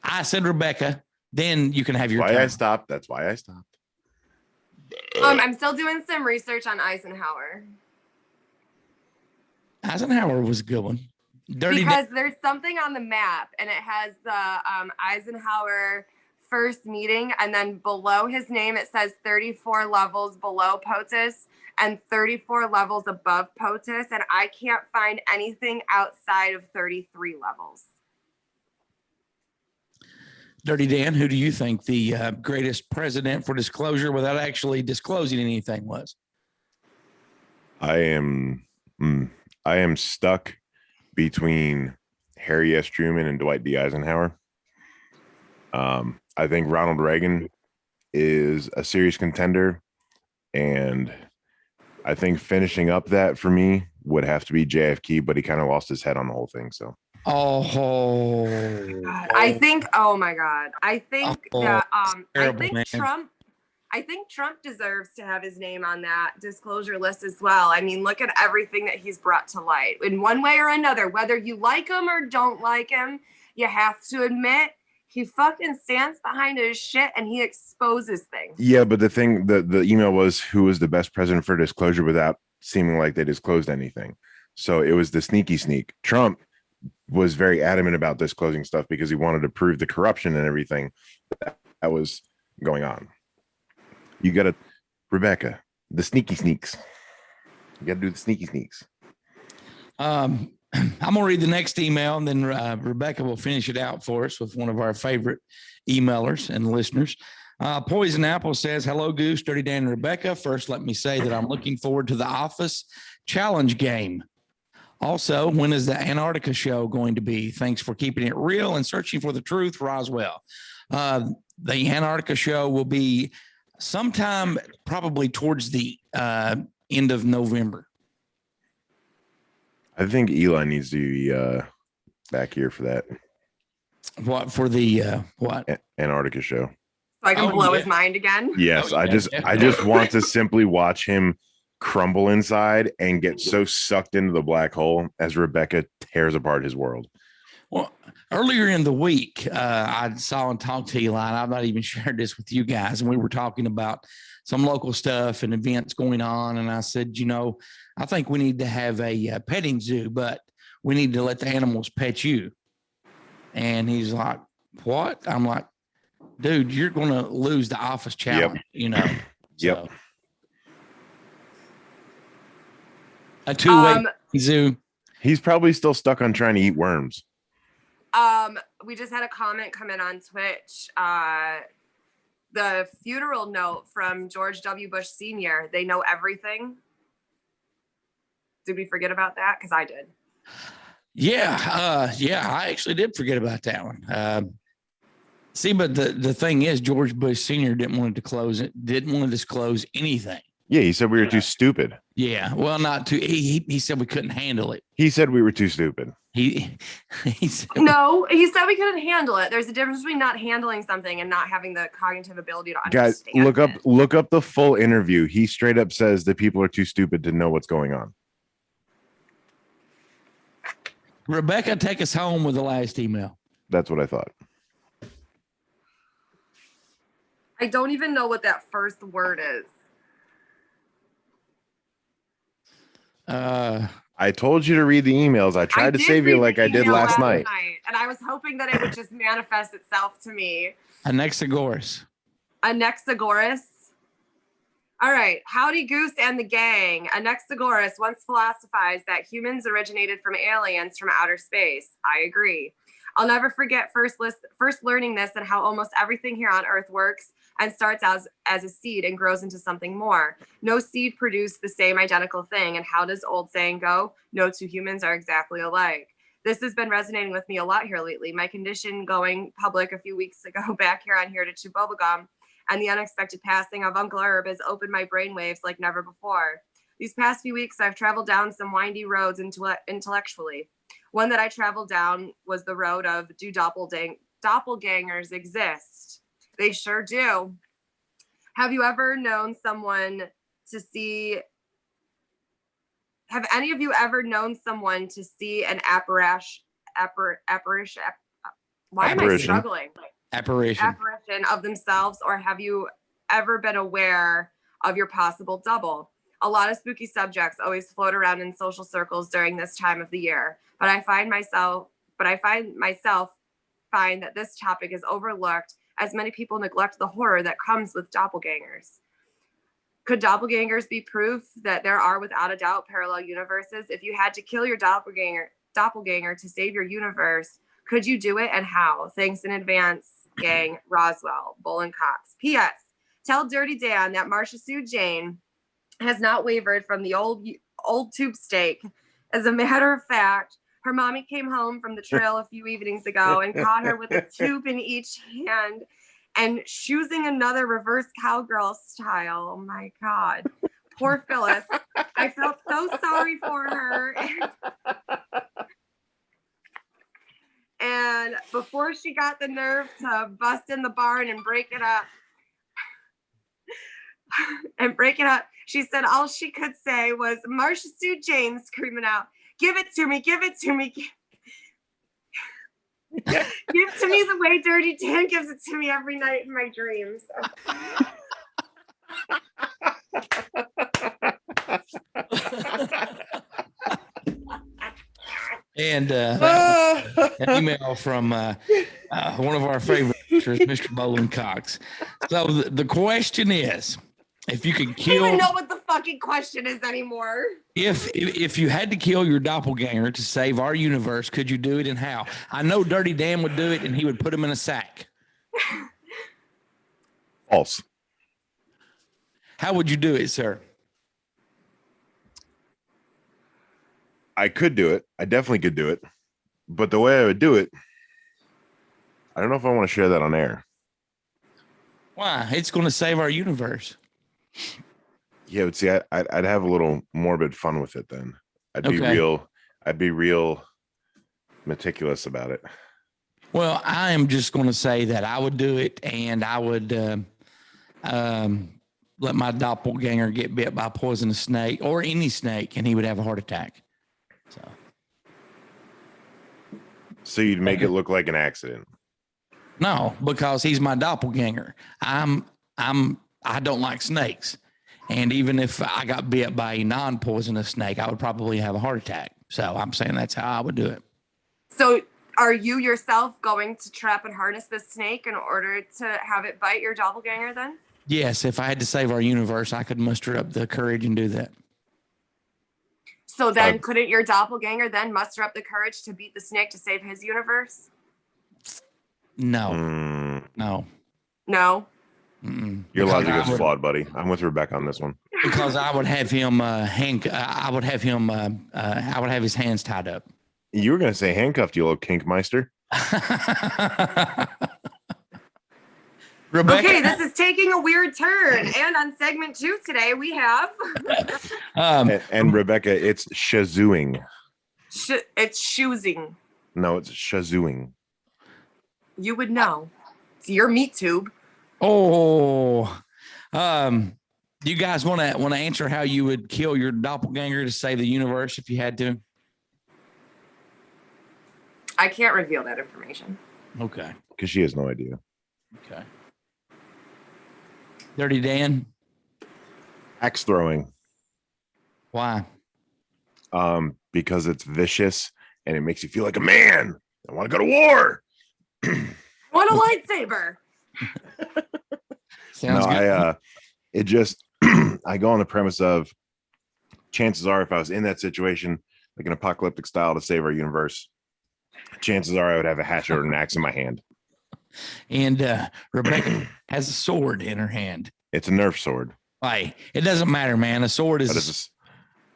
I said Rebecca. Then you can have your Why I turn. stopped. That's why I stopped. I'm still doing some research on Eisenhower. Eisenhower was a good one. Dirty Because there's something on the map and it has the Eisenhower first meeting, and then below his name it says 34 levels below POTUS and 34 levels above POTUS, and I can't find anything outside of 33 levels. Dirty Dan, who do you think the greatest president for disclosure without actually disclosing anything was? I am stuck between Harry S. Truman and Dwight D. Eisenhower. I think Ronald Reagan is a serious contender, and I think finishing up that for me would have to be JFK, but he kind of lost his head on the whole thing. So God, I think, oh my God. I think that terrible, man. I think Trump deserves to have his name on that disclosure list as well. I mean, look at everything that he's brought to light in one way or another. Whether you like him or don't like him, you have to admit he fucking stands behind his shit and he exposes things. yeah, but the thing, the email was who was the best president for disclosure without seeming like they disclosed anything. So it was the sneaky sneak. Trump was very adamant about disclosing stuff because he wanted to prove the corruption and everything that was going on. You got to, Rebecca, the sneaky sneaks. You got to do the sneaky sneaks. I'm going to read the next email, and then Rebecca will finish it out for us with one of our favorite emailers and listeners. Poison Apple says, hello, Goose, Dirty Dan, and Rebecca. First, let me say that I'm looking forward to the Office Challenge game. Also, when is the Antarctica show going to be? Thanks for keeping it real and searching for the truth, Roswell. The Antarctica show will be sometime probably towards the end of November. I think Eli needs to be back here for that. What for the what? Antarctica show. So I can Oh, blow yeah. his mind again. Yes, Oh, I yeah, just definitely. want to simply watch him crumble inside and get so sucked into the black hole as Rebecca tears apart his world. Well, earlier in the week, I saw and talked to Eli. I've not even shared this with you guys, and we were talking about some local stuff and events going on. And I said, I think we need to have a petting zoo, but we need to let the animals pet you. And he's like, "What?" I'm like, "Dude, you're going to lose the office challenge." Yep. So, a two-way zoo. He's probably still stuck on trying to eat worms. We just had a comment come in on Twitch. The funeral note from George W. Bush Sr. They know everything. Did we forget about that? Because I did. Yeah, I actually did forget about that one. See, but the thing is, George Bush Sr. didn't want to disclose anything. Yeah, he said we were too stupid. Yeah, well, not too. He said we couldn't handle it. He said we were too stupid. He said, No, he said we couldn't handle it. There's a difference between not handling something and not having the cognitive ability to Guys, understand. look up the full interview. He straight up says that people are too stupid to know what's going on. Rebecca, take us home with the last email. That's what I thought. I don't even know what that first word is. I told you to read the emails. I tried to did save you read like the I did email last night. And I was hoping that it would just manifest itself to me. Anaxagoras. Anaxagoras. All right. Howdy Goose and the gang. Anaxagoras once philosophized that humans originated from aliens from outer space. I agree. I'll never forget first learning this and how almost everything here on Earth works and starts as a seed and grows into something more. No seed produced the same identical thing. And how does old saying go? No two humans are exactly alike. This has been resonating with me a lot here lately. My condition going public a few weeks ago back here on Here to Chew Bubblegum and the unexpected passing of Uncle Herb has opened my brainwaves like never before. These past few weeks, I've traveled down some windy roads intellectually. One that I traveled down was the road of do doppelgangers exist? They sure do. Have you ever known someone to see? Have any of you ever known someone to see an apparition? Why am I Apparition. struggling? Apparition. Of themselves, or have you ever been aware of your possible double? A lot of spooky subjects always float around in social circles during this time of the year, but I find myself find that this topic is overlooked as many people neglect the horror that comes with doppelgangers. Could doppelgangers be proof that there are without a doubt parallel universes? If you had to kill your doppelganger to save your universe, could you do it and how? Thanks in advance, gang. Roswell, Bull and Cox. P.S. Tell Dirty Dan that Marcia Sue Jane has not wavered from the old tube steak. As a matter of fact, her mommy came home from the trail a few evenings ago and caught her with a tube in each hand and choosing another reverse cowgirl style. Oh my God. Poor Phyllis. I felt so sorry for her. And before she got the nerve to bust in the barn and break it up, she said all she could say was Marcia Sue Jane screaming out, "Give it to me, give it to me. Give it to me the way Dirty Dan gives it to me every night in my dreams." And an email from one of our favorite actors, Mr. Bowling Cox. So the question is, if you could I don't kill, even know what the fucking question is anymore. if you had to kill your doppelganger to save our universe, could you do it and how? I know Dirty Dan would do it, and he would put him in a sack. False. How would you do it, sir? I could do it. I definitely could do it. But the way I would do it, I don't know if I want to share that on air. Why? It's going to save our universe. Yeah, but see, I'd have a little morbid fun with it then. I'd be Okay. real meticulous about it. Well, I am just going to say that I would do it, and I would let my doppelganger get bit by a poisonous snake or any snake, and he would have a heart attack. So you'd make it look like an accident. No, because he's my doppelganger. I don't like snakes. And even if I got bit by a non-poisonous snake, I would probably have a heart attack. So I'm saying that's how I would do it. So are you yourself going to trap and harness this snake in order to have it bite your doppelganger then? Yes, if I had to save our universe, I could muster up the courage and do that. So then couldn't your doppelganger then muster up the courage to beat the snake to save his universe? No. No. No? Your logic is flawed, buddy. I'm with Rebecca on this one. Because I would have him I would have his hands tied up. You were going to say handcuffed, you little kinkmeister. Rebecca. Okay, this is taking a weird turn. And on segment 2 today, we have... and Rebecca, it's shazooing. It's shoesing. No, it's shazooing. You would know. It's your meat tube. Oh, you guys want to answer how you would kill your doppelganger to save the universe if you had to? I can't reveal that information. Okay. Because she has no idea. Okay. Dirty Dan. Axe throwing. Why? Because it's vicious and it makes you feel like a man. I want to go to war. Want a lightsaber? Sounds good. It just I go on the premise of chances are if I was in that situation, like an apocalyptic style to save our universe, chances are I would have a hatchet or an axe in my hand. And Rebecca has a sword in her hand. It's a Nerf sword. Hey, it doesn't matter, man. A sword is.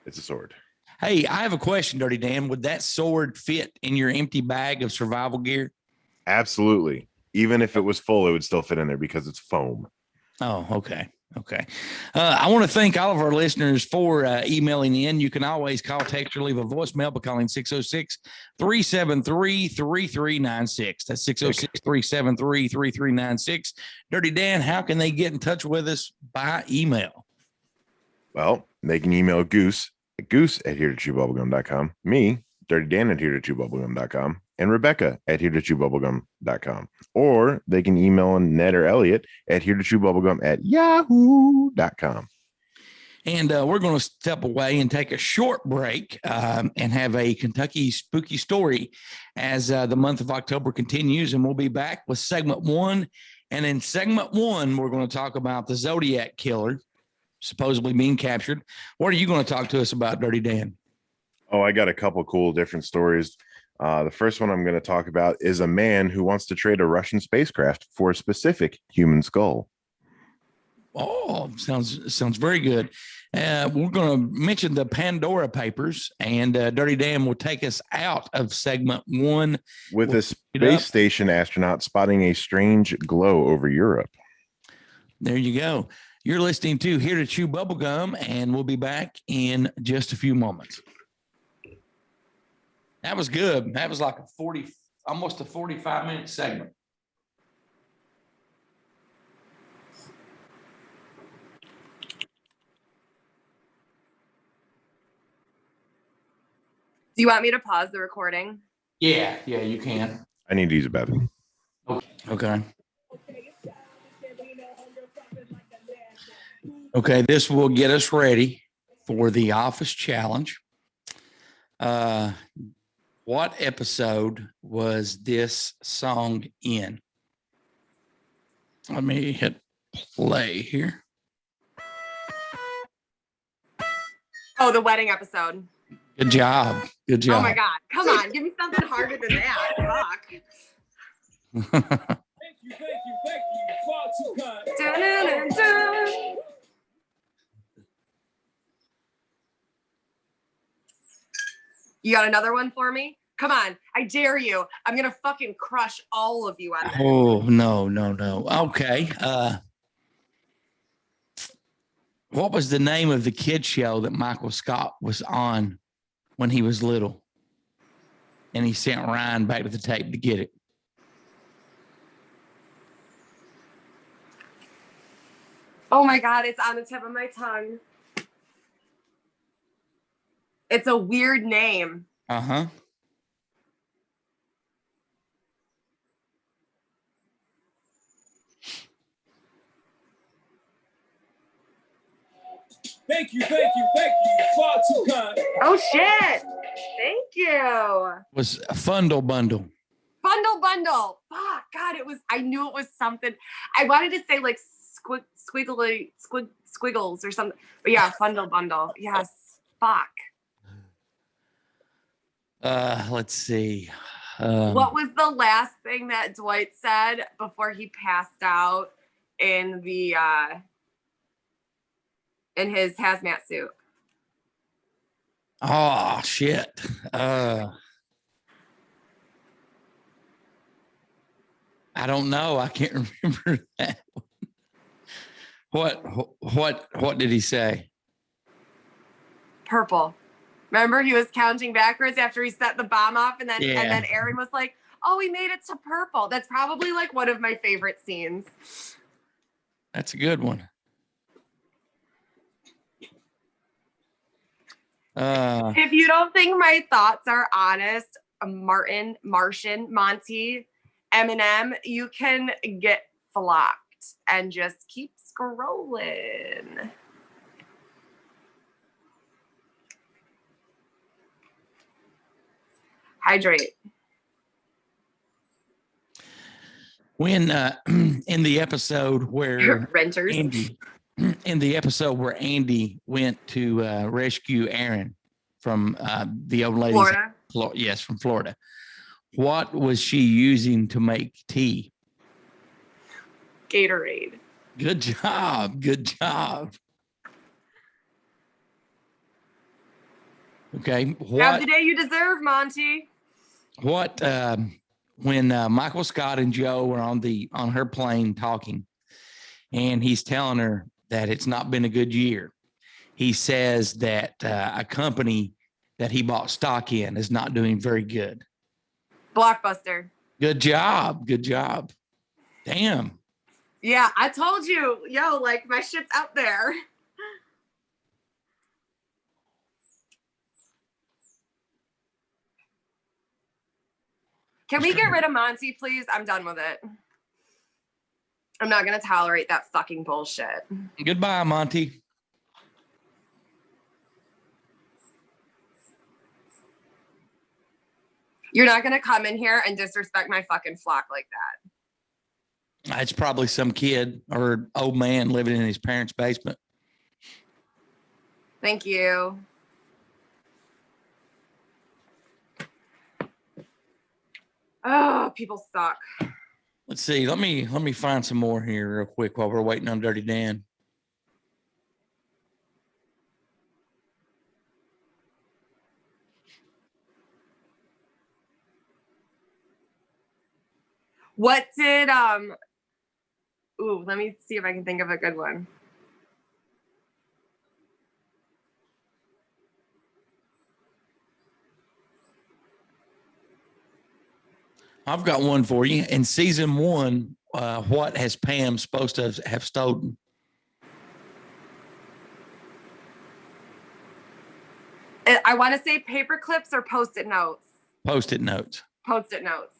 It's a sword. Hey, I have a question, Dirty Dan. Would that sword fit in your empty bag of survival gear? Absolutely. Even if it was full, it would still fit in there because it's foam. Oh, okay. Okay. I want to thank all of our listeners for emailing in. You can always call, text, or leave a voicemail by calling 606-373-3396. That's 606-373-3396. Dirty Dan, how can they get in touch with us by email? Well, they can email Goose at goose@heretotchewbubblegum.com, me, Dirty Dan at heretotchewbubblegum.com, and Rebecca at heretotchewbubblegum.com. Or they can email Ned or Elliot at heretotchewbubblegum@yahoo.com. And we're going to step away and take a short break and have a Kentucky spooky story as the month of October continues. And we'll be back with segment 1. And in segment 1, we're going to talk about the Zodiac killer supposedly being captured. What are you going to talk to us about, Dirty Dan? Oh, I got a couple cool different stories. The first one I'm going to talk about is a man who wants to trade a Russian spacecraft for a specific human skull. Oh, sounds very good. We're going to mention the Pandora Papers, and Dirty Dan will take us out of segment 1 with a space station astronaut spotting a strange glow over Europe. There you go. You're listening to Here to Chew Bubblegum, and we'll be back in just a few moments. That was good. That was like almost a 45-minute segment. Do you want me to pause the recording? Yeah, you can. I need to use a bathroom. Okay. Okay, this will get us ready for the office challenge. What episode was this song in? Let me hit play here. Oh, the wedding episode. Good job. Good job. Oh my God. Come on. Give me something harder than that. Fuck. Thank you. Far too kind. Dun-dun-dun-dun. You got another one for me? Come on. I dare you. I'm going to fucking crush all of you on this. Oh, no. Okay. What was the name of the kid show that Michael Scott was on when he was little? And he sent Ryan back to the tape to get it. Oh my God, it's on the tip of my tongue. It's a weird name. Uh-huh. Thank you, thank you, thank you. Far too kind. Oh shit. Thank you. Was a Fundle Bundle. Bundle bundle. Fuck. God, I knew it was something. I wanted to say like squiggles or something. But yeah, Fundle bundle. Yes. Fuck. Let's see. What was the last thing that Dwight said before he passed out in the in his hazmat suit? Oh shit. I don't know. I can't remember that. What did he say? Purple. Remember, he was counting backwards after he set the bomb off, and then Aaron was like, "Oh, we made it to purple." That's probably like one of my favorite scenes. That's a good one. If you don't think my thoughts are honest, Martin, Martian, Monty, Eminem, you can get flocked and just keep scrolling. Hydrate. When in the episode where Renters. Andy went to rescue Aaron from the old lady, Florida. Yes, from Florida. What was she using to make tea? Gatorade. Good job. Good job. Okay. Have the day you deserve, Monty. What when Michael Scott and Joe were on her plane talking, and he's telling her that it's not been a good year. He says that a company that he bought stock in is not doing very good. Blockbuster. Good job. Good job. Damn. Yeah, I told you, yo, like my shit's out there. Can we get rid of Monty, please? I'm done with it. I'm not going to tolerate that fucking bullshit. Goodbye, Monty. You're not going to come in here and disrespect my fucking flock like that. It's probably some kid or old man living in his parents' basement. Thank you. Oh, people suck. Let's see. Let me find some more here real quick while we're waiting on Dirty Dan. What did ooh, let me see if I can think of a good one. I've got one for you. In season 1, what has Pam supposed to have stolen? I want to say paper clips or Post-it notes. Post-it notes. Post-it notes.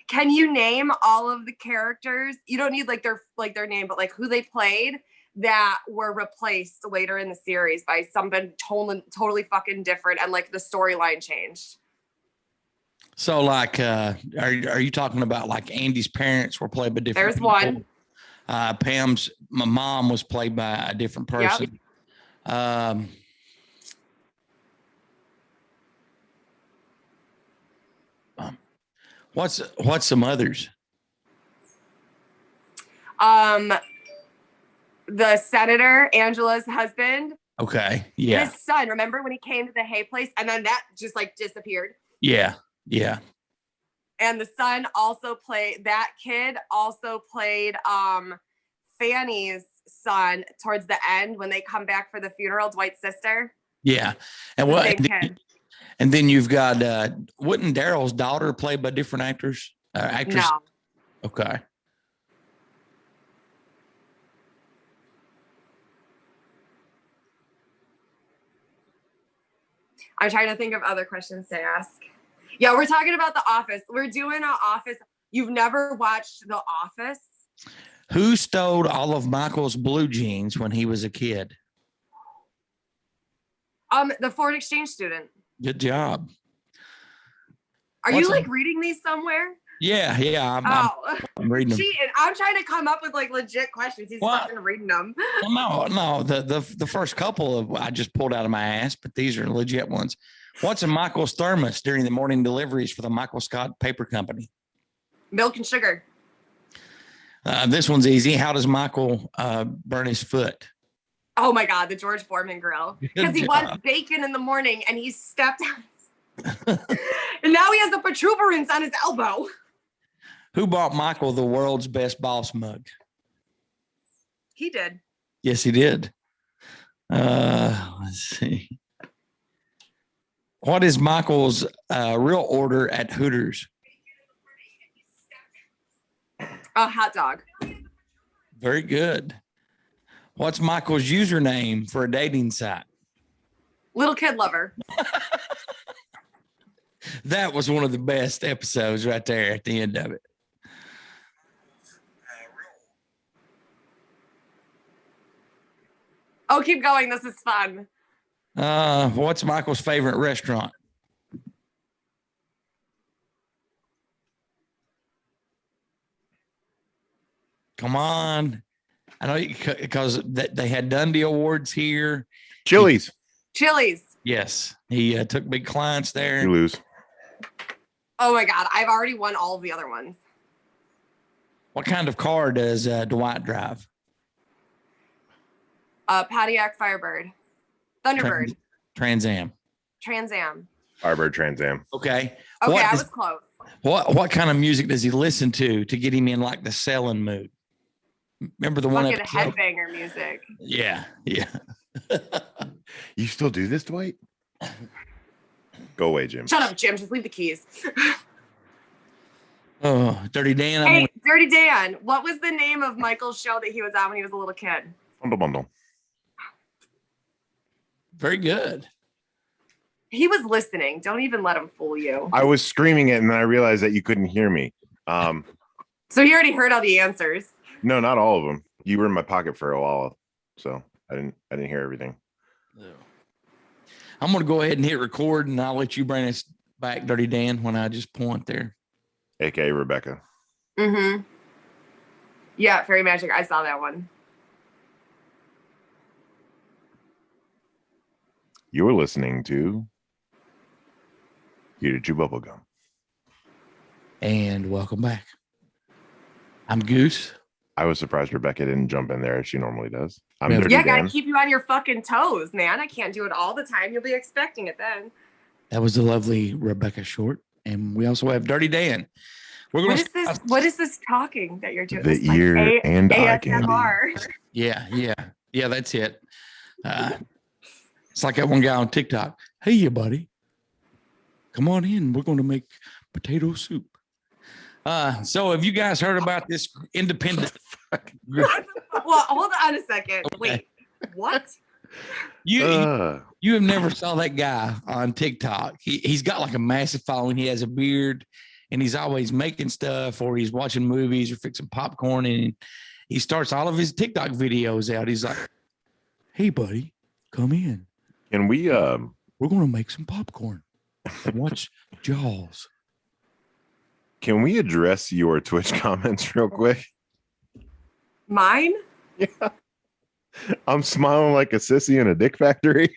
Can you name all of the characters? You don't need like their name, but like who they played that were replaced later in the series by somebody totally fucking different, and like the storyline changed. So like, are you talking about like Andy's parents were played by different There's people? one. My mom was played by a different person. Yep. What's some others? The senator, Angela's husband. Okay. Yeah. His son. Remember when he came to the hay place and then that just like disappeared? Yeah. Yeah. And the son also played, that kid also played Fanny's son towards the end when they come back for the funeral, Dwight's sister. Yeah. And what? And then you've got wouldn't Daryl's daughter played by different actors? Actors? No. Okay. I'm trying to think of other questions to ask. Yeah, we're talking about The Office. We're doing an Office. You've never watched The Office? Who stole all of Michael's blue jeans when he was a kid? The foreign exchange student. Good job. Are you like reading these somewhere? Yeah. I'm reading them. Cheating. I'm trying to come up with like legit questions. He's fucking reading them. No. The first couple of I just pulled out of my ass, but these are legit ones. What's in Michael's thermos during the morning deliveries for the Michael Scott Paper Company? Milk and sugar. This one's easy. How does Michael burn his foot? Oh my God, the George Foreman grill. Because he wants bacon in the morning and he stepped out. And now he has the protuberance on his elbow. Who bought Michael the world's best boss mug? He did. Yes, he did. Let's see. What is Michael's real order at Hooters? A hot dog. Very good. What's Michael's username for a dating site? Little kid lover. That was one of the best episodes right there at the end of it. Oh, keep going. This is fun. What's Michael's favorite restaurant? Come on. I know because they had Dundee Awards here. Chili's. Yes. He took big clients there. You lose. Oh my God. I've already won all of the other ones. What kind of car does Dwight drive? Pontiac Firebird. Thunderbird. Trans Am. Firebird Trans Am. Okay. Okay, I was close. What kind of music does he listen to get him in like the selling mood? Remember the one fucking headbanger music. Yeah. You still do this, Dwight? Go away, Jim. Shut up, Jim. Just leave the keys. Oh, Dirty Dan. Hey, Dirty Dan. What was the name of Michael's show that he was on when he was a little kid? Bundle. Very good. He was listening. Don't even let him fool you. I was screaming it, and then I realized that you couldn't hear me. So he already heard all the answers. No, not all of them. You were in my pocket for a while, so I didn't hear everything. I'm gonna go ahead and hit record, and I'll let you bring us back, Dirty Dan, when I just point there. AKA Rebecca. Mm-hmm. Yeah, Fairy Magic. I saw that one. You're listening to Here to Chew Bubblegum. And welcome back. I'm Goose. I was surprised Rebecca didn't jump in there as she normally does. I'm Dirty Yeah, Dan. gotta keep you on your fucking toes, man. I can't do it all the time. You'll be expecting it then. That was the lovely Rebecca Short. And we also have Dirty Dan. What is this talking that you're doing? The ear and eye candy. ASMR. Yeah, that's it. It's like that one guy on TikTok. Hey, you buddy. Come on in. We're going to make potato soup. So have you guys heard about this independent? Well, hold on a second. Okay. Wait, what? You have never saw that guy on TikTok. He's got like a massive following. He has a beard and he's always making stuff, or he's watching movies or fixing popcorn, and he starts all of his TikTok videos out. He's like, hey buddy, come in. Can we We're gonna make some popcorn and watch Jaws. Can we address your Twitch comments real quick? Mine? Yeah. I'm smiling like a sissy in a dick factory.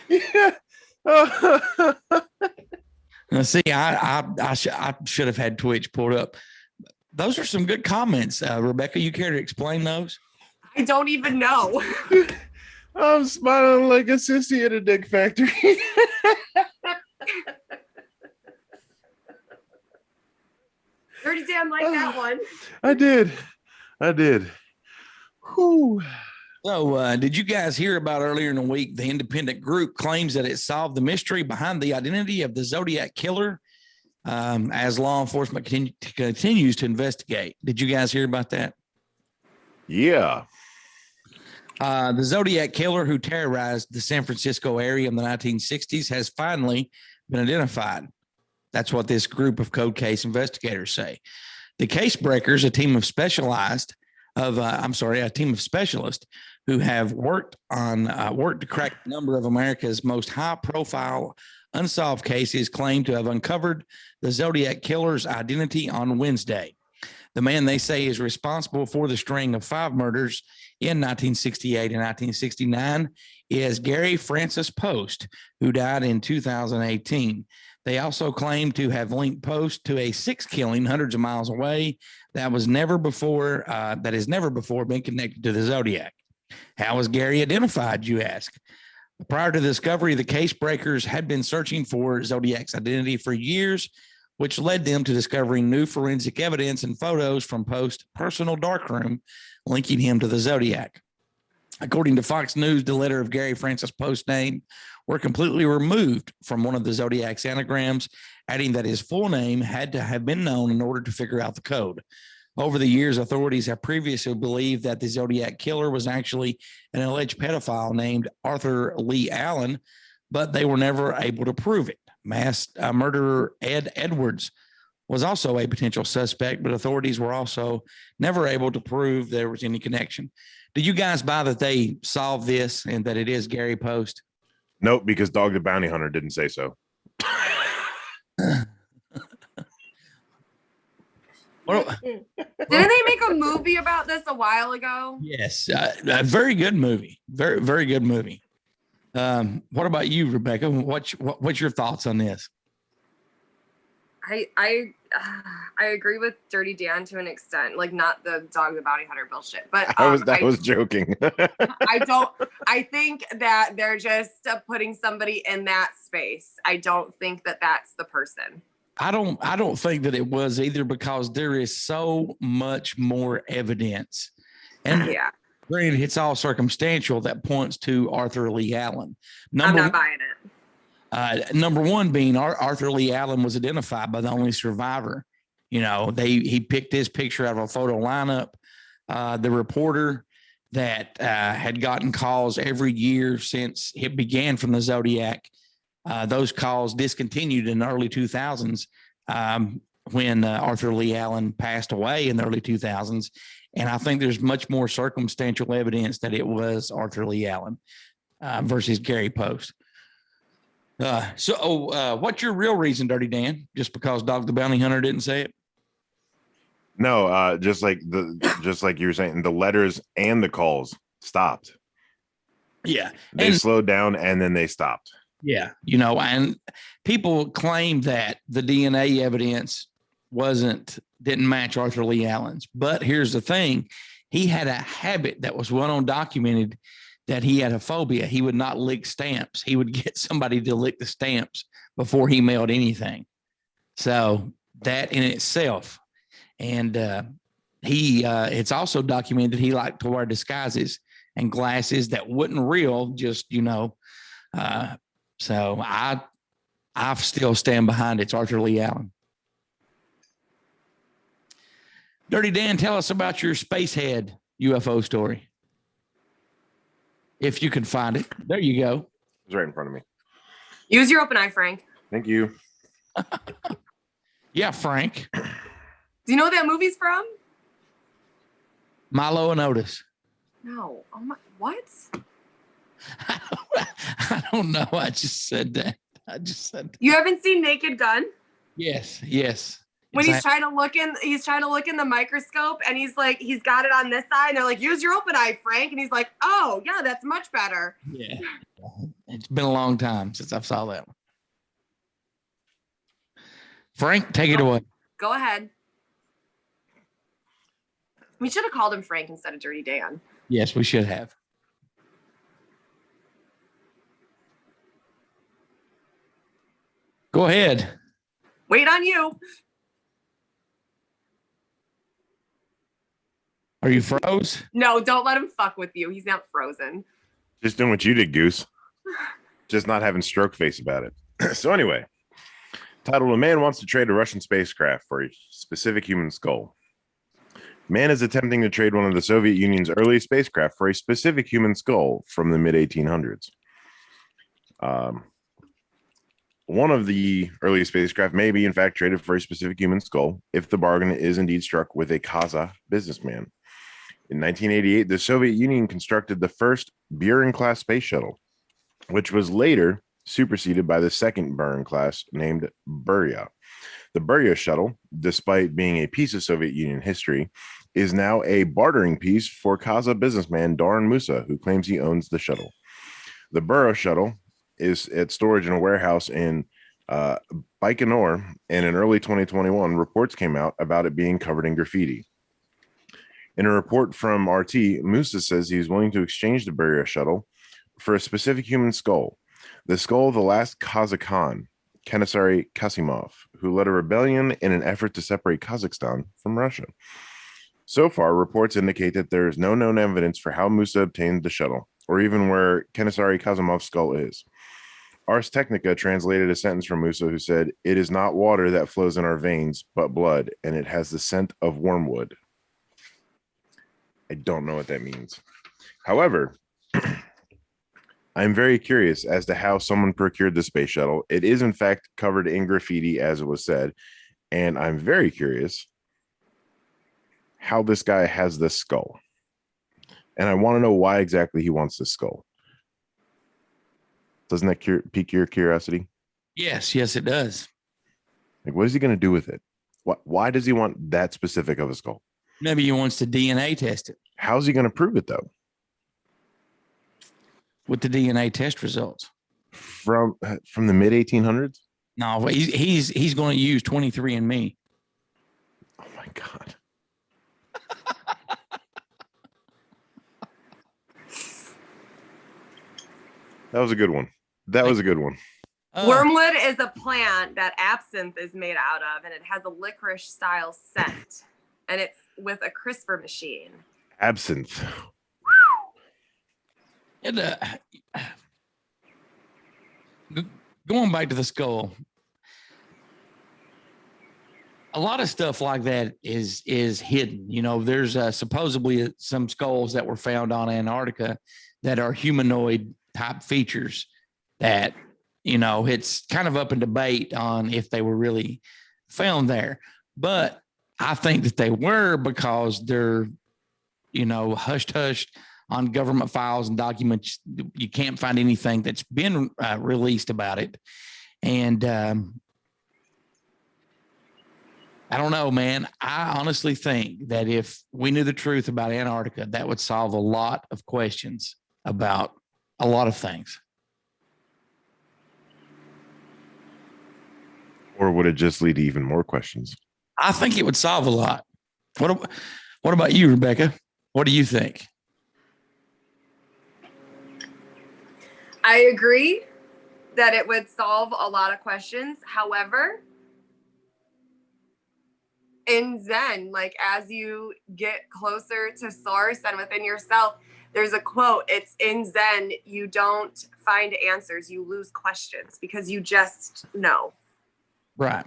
Yeah. Now, see, I should have had Twitch pulled up. Those are some good comments. Rebecca, you care to explain those? I don't even know. I'm smiling like a sissy in a dick factory. Dirty Dan like that one. I did. Whew. So, did you guys hear about earlier in the week, the independent group claims that it solved the mystery behind the identity of the Zodiac killer as law enforcement continues to investigate? Did you guys hear about that? Yeah. The Zodiac killer who terrorized the San Francisco area in the 1960s has finally been identified. That's what this group of cold case investigators say. The case breakers, a team of specialists who have worked to crack a number of America's most high-profile unsolved cases, claim to have uncovered the Zodiac killer's identity on Wednesday. The man they say is responsible for the string of 5 murders in 1968 and 1969 is Gary Francis Post, who died in 2018. They also claim to have linked Post to a 6th killing hundreds of miles away that has never before been connected to the Zodiac. How was Gary identified, you ask? Prior to the discovery, the case breakers had been searching for Zodiac's identity for years, which led them to discovering new forensic evidence and photos from Post's personal darkroom linking him to the Zodiac. According to Fox News, the letter of Gary Francis Post's name were completely removed from one of the Zodiac's anagrams, adding that his full name had to have been known in order to figure out the code. Over the years, authorities have previously believed that the Zodiac killer was actually an alleged pedophile named Arthur Lee Allen, but they were never able to prove it. Mass murderer Ed Edwards was also a potential suspect, but authorities were also never able to prove there was any connection. Do you guys buy that they solved this and that it is Gary Post? Nope, because Dog the Bounty Hunter didn't say so. Didn't they make a movie about this a while ago? Yes, a very good movie. Very, very good movie. What about you, Rebecca? What's your thoughts on this? I agree with Dirty Dan to an extent, like not the Dog the Bounty Hunter bullshit, but I was joking. I think that they're just putting somebody in that space. I don't think that that's the person. I don't think that it was either, because there is so much more evidence, and Yeah, granted, it's all circumstantial that points to Arthur Lee Allen. I'm not buying it. Number one being Arthur Lee Allen was identified by the only survivor. You know, he picked his picture out of a photo lineup. The reporter that had gotten calls every year since it began from the Zodiac, those calls discontinued in the early 2000s when Arthur Lee Allen passed away in the early 2000s. And I think there's much more circumstantial evidence that it was Arthur Lee Allen versus Gary Post. So what's your real reason, Dirty Dan? Just because Dog the Bounty Hunter didn't say it? No, just like you were saying, the letters and the calls stopped. Yeah. They slowed down and then they stopped. Yeah. You know, and people claim that the DNA evidence didn't match Arthur Lee Allen's. But here's the thing. He had a habit that was well documented, that he had a phobia. He would not lick stamps. He would get somebody to lick the stamps before he mailed anything. So that in itself. And it's also documented he liked to wear disguises and glasses that wasn't real, just, so I still stand behind it's Arthur Lee Allen. Dirty Dan, tell us about your Spacehead UFO story. If you can find it. There you go. It's right in front of me. Use your open eye, Frank. Thank you. Yeah, Frank. Do you know what that movie's from? Milo and Otis. No. Oh my, what? I don't know. I just said that. You haven't seen Naked Gun? Yes. When he's trying to look in the microscope, and he's got it on this side, and they're like, use your open eye, Frank. And he's like, oh yeah, that's much better. Yeah. It's been a long time since I saw that one. Frank, take it away. Go ahead. We should have called him Frank instead of Dirty Dan. Yes, we should have. Go ahead. Wait on you. Are you froze? No, don't let him fuck with you. He's not frozen. Just doing what you did, Goose. Just not having stroke face about it. So anyway, titled, A Man Wants to Trade a Russian Spacecraft for a Specific Human Skull. Man is attempting to trade one of the Soviet Union's early spacecraft for a specific human skull from the mid 1800s. One of the early spacecraft may be, in fact, traded for a specific human skull if the bargain is indeed struck with a Kazakh businessman. In 1988, the Soviet Union constructed the first Buran-class space shuttle, which was later superseded by the second Buran class named Burya. The Burya shuttle, despite being a piece of Soviet Union history, is now a bartering piece for Kazakh businessman Doran Musa, who claims he owns the shuttle. The Burya shuttle is at storage in a warehouse in Baikonur, and in early 2021, reports came out about it being covered in graffiti. In a report from RT, Musa says he's willing to exchange the Burya shuttle for a specific human skull, the skull of the last Kazakh Khan, Kenisari Kasimov, who led a rebellion in an effort to separate Kazakhstan from Russia. So far, reports indicate that there is no known evidence for how Musa obtained the shuttle, or even where Kenisari Kasimov's skull is. Ars Technica translated a sentence from Musa who said, "It is not water that flows in our veins, but blood, and it has the scent of wormwood." I don't know what that means. However, I'm very curious as to how someone procured the space shuttle. It is, in fact, covered in graffiti, as it was said. And I'm very curious how this guy has this skull. And I want to know why exactly he wants this skull. Doesn't that pique your curiosity? Yes, it does. Like, what is he going to do with it? Why does he want that specific of a skull? Maybe he wants to DNA test it How's he going to prove it, though? with the DNA test results. From the mid 1800s? No, he's going to use 23andMe. Oh my God. That was a good one. That was a good one. Wormwood is a plant that absinthe is made out of, and it has a licorice style scent, and it's with a crisper machine. Absinthe. Going back to the skull, a lot of stuff like that is hidden. You know, there's supposedly some skulls that were found on Antarctica that are humanoid type features that, you know, it's kind of up in debate on if they were really found there. But I think that they were, because they're, you know, hushed on government files and documents. You can't find anything that's been released about it. And I don't know, man. I honestly think that if we knew the truth about Antarctica, that would solve a lot of questions about a lot of things. Or would it just lead to even more questions? I think it would solve a lot. What about you, Rebecca? What do you think? I agree that it would solve a lot of questions. However, in Zen, like as you get closer to source and within yourself, there's a quote. It's in Zen, you don't find answers, you lose questions because you just know. Right.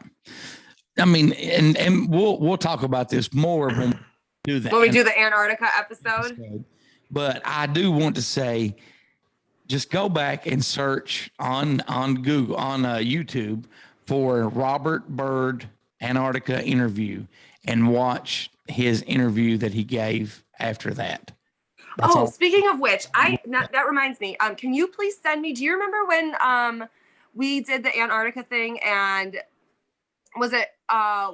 I mean, and we'll talk about this more when we do that. When we do the Antarctica episode. But I do want to say, just go back and search on Google, on YouTube for Robert Byrd Antarctica interview and watch his interview that he gave after that. That's all. Speaking of which, that reminds me. Can you please send me? Do you remember when we did the Antarctica thing, and was it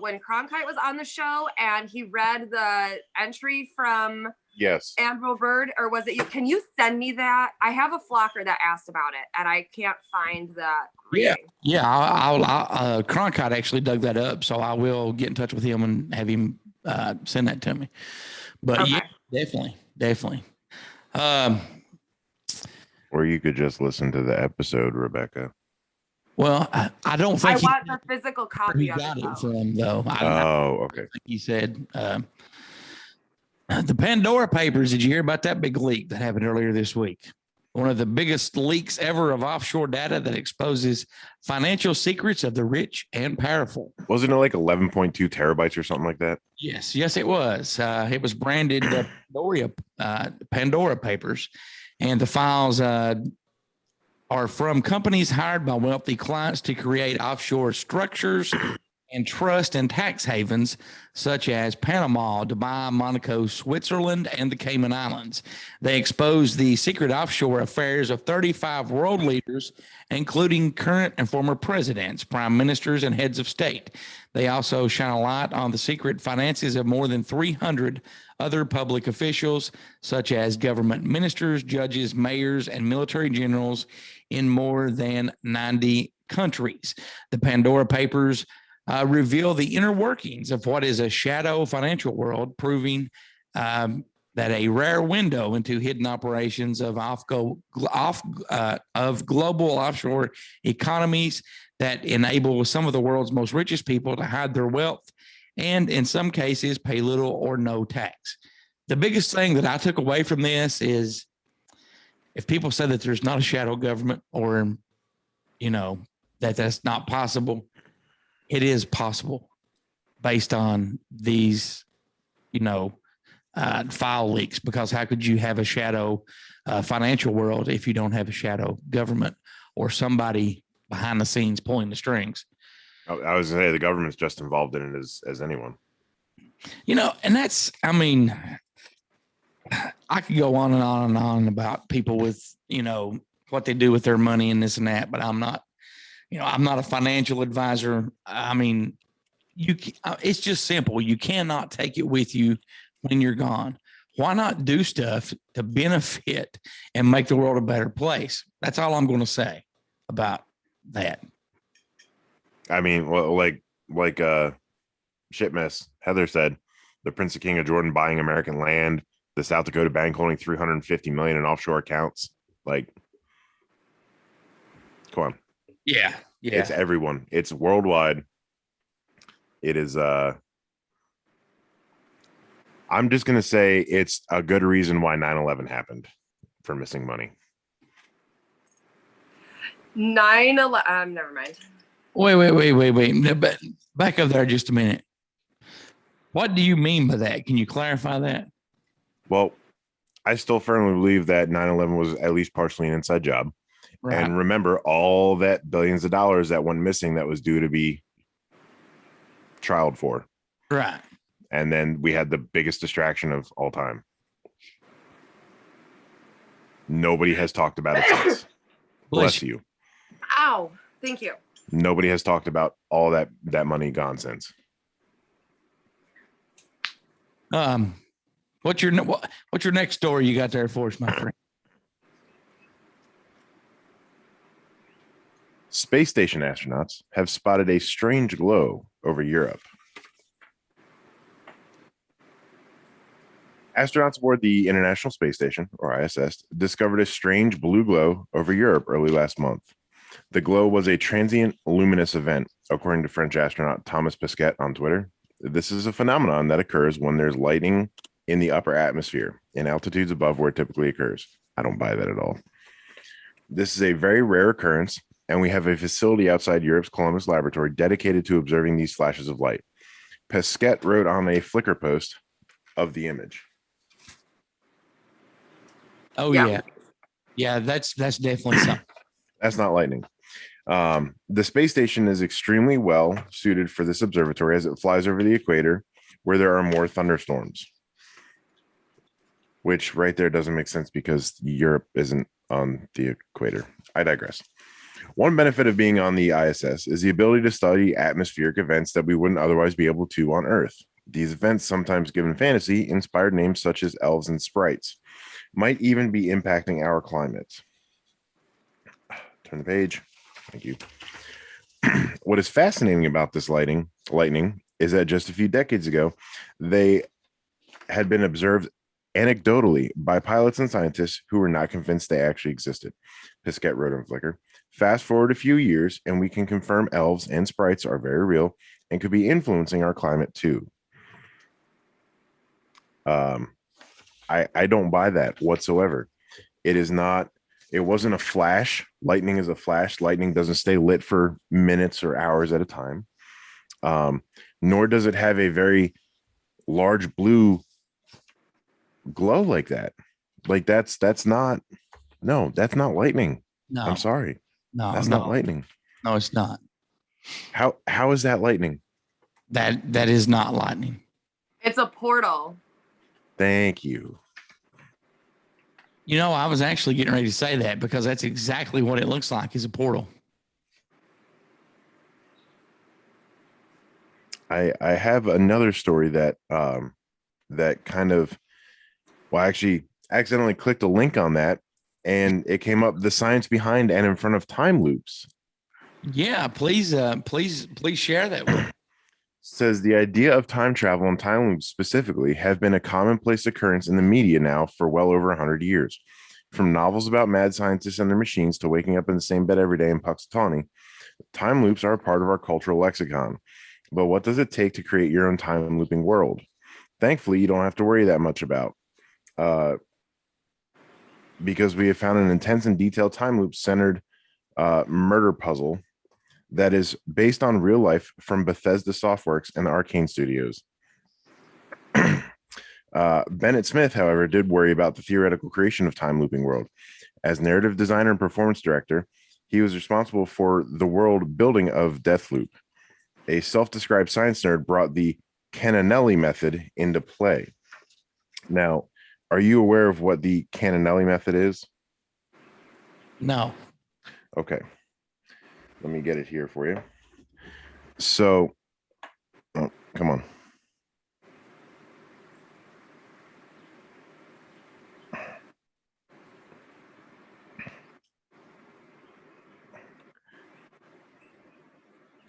when Cronkite was on the show and he read the entry from Yes. Admiral Byrd, or was it you? Can you send me that? I have a flocker that asked about it, and I can't find that. Yeah. I'll Cronkite actually dug that up, so I will get in touch with him and have him send that to me. But Okay. yeah, definitely. Or you could just listen to the episode, Rebecca. Well, I don't think I want the physical copy he of got it. it from, though. Okay. Like he said, the Pandora Papers. Did you hear about that big leak that happened earlier this week? one of the biggest leaks ever of offshore data that exposes financial secrets of the rich and powerful. Wasn't it like 11.2 terabytes or something like that? Yes, it was. It was branded Pandora Papers, and the files are from companies hired by wealthy clients to create offshore structures and trust and tax havens such as Panama, Dubai, Monaco, Switzerland, and the Cayman Islands. They expose the secret offshore affairs of 35 world leaders, including current and former presidents, prime ministers, and heads of state. They also shine a light on the secret finances of more than 300 other public officials, such as government ministers, judges, mayors, and military generals in more than 90 countries. The Pandora Papers reveal the inner workings of what is a shadow financial world, proving that a rare window into hidden operations of global offshore economies that enable some of the world's most richest people to hide their wealth and, in some cases, pay little or no tax. The biggest thing that I took away from this is if people say that there's not a shadow government or, that's not possible, it is possible based on these, file leaks, because how could you have a shadow financial world if you don't have a shadow government or somebody behind the scenes pulling the strings? I was gonna say the government's just involved in it as anyone. And that's, I could go on and on and on about people with, what they do with their money and this and that, but I'm not a financial advisor. It's just simple. You cannot take it with you when you're gone. Why not do stuff to benefit and make the world a better place? That's all I'm going to say about that. Well, like shit mess Heather said, the Prince of King of Jordan buying American land, the South Dakota Bank holding $350 million in offshore accounts. Like, come on. Yeah. It's everyone. It's worldwide. It is I'm just going to say it's a good reason why 9/11 happened, for missing money. 9/11. Never mind. Wait. Back up there just a minute. What do you mean by that? Can you clarify that? Well, I still firmly believe that 9/11 was at least partially an inside job. Right. And remember all that billions of dollars that went missing that was due to be trialed for. Right. And then we had the biggest distraction of all time. Nobody has talked about it since. Bless you. Ow. Thank you. Nobody has talked about all that money gone since. What's your next story you got there for us, my friend? Space station astronauts have spotted a strange glow over Europe. Astronauts aboard the International Space Station, or ISS, discovered a strange blue glow over Europe early last month. The glow was a transient luminous event, according to French astronaut Thomas Pesquet on Twitter. This is a phenomenon that occurs when there's lighting in the upper atmosphere in altitudes above where it typically occurs. I don't buy that at all. This is a very rare occurrence, and we have a facility outside Europe's Columbus laboratory dedicated to observing these flashes of light. Pesquet wrote on a Flickr post of the image. Oh, yeah. Yeah, that's definitely something. That's not lightning. The space station is extremely well suited for this observatory as it flies over the equator where there are more thunderstorms. Which right there doesn't make sense because Europe isn't on the equator. I digress. One benefit of being on the ISS is the ability to study atmospheric events that we wouldn't otherwise be able to on Earth. These events, sometimes given fantasy, inspired names such as elves and sprites, might even be impacting our climate. Turn the page. Thank you. What is fascinating about this lightning is that just a few decades ago, they had been observed anecdotally by pilots and scientists who were not convinced they actually existed. Pesquet wrote on Flickr. Fast forward a few years, and we can confirm elves and sprites are very real and could be influencing our climate too. I don't buy that whatsoever. It is not It wasn't a flash. Lightning is a flash. Lightning doesn't stay lit for minutes or hours at a time. Nor does it have a very large blue glow like that. Like that's not lightning. No, I'm sorry. no, That's no, not lightning. no, it's not. How is that lightning? That is not lightning. It's a portal. Thank you. You know, I was actually getting ready to say that because that's exactly what it looks like is a portal. I have another story that that kind of, well, I actually accidentally clicked a link on that and it came up the science behind and in front of time loops. Yeah, please share that with me. Says the idea of time travel and time loops specifically have been a commonplace occurrence in the media now for well over 100 years. From novels about mad scientists and their machines to waking up in the same bed every day in Puxatawny, time loops are a part of our cultural lexicon. But what does it take to create your own time looping world? Thankfully, you don't have to worry that much about, because we have found an intense and detailed time loop centered murder puzzle that is based on real life from Bethesda Softworks and the Arcane Studios. Bennett Smith, however, did worry about the theoretical creation of time looping world. As narrative designer and performance director, he was responsible for the world building of Deathloop. A self-described science nerd brought the Canonelli method into play. Now, are you aware of what the Canonelli method is? No. Okay. Let me get it here for you. So, oh, come on.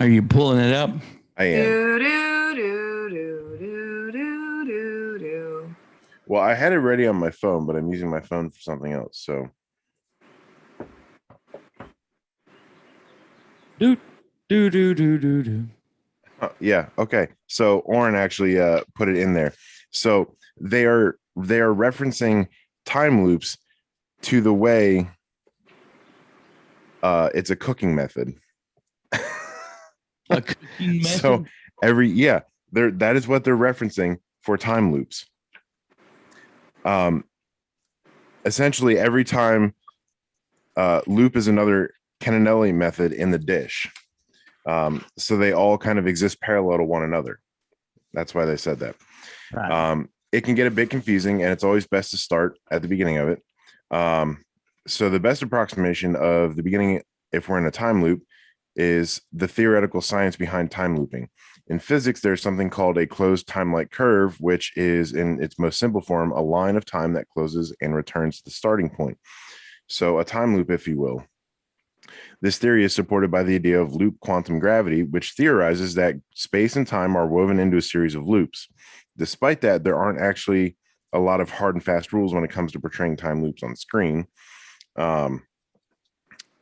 Are you pulling it up? I am. Do, do, do, do, do, do, do, do. Well, I had it ready on my phone, but I'm using my phone for something else. So, Do. yeah, okay. So Oren actually put it in there. So they are referencing time loops to the way it's a cooking method. A cooking method? So that is what they're referencing for time loops. Essentially every time loop is another Canonelli method in the dish. So they all kind of exist parallel to one another. That's why they said that. Right. It can get a bit confusing, and it's always best to start at the beginning of it. So the best approximation of the beginning, if we're in a time loop, is the theoretical science behind time looping. In physics, there's something called a closed time-like curve, which is, in its most simple form, a line of time that closes and returns to the starting point. So a time loop, if you will. This theory is supported by the idea of loop quantum gravity, which theorizes that space and time are woven into a series of loops. Despite that, there aren't actually a lot of hard and fast rules when it comes to portraying time loops on screen.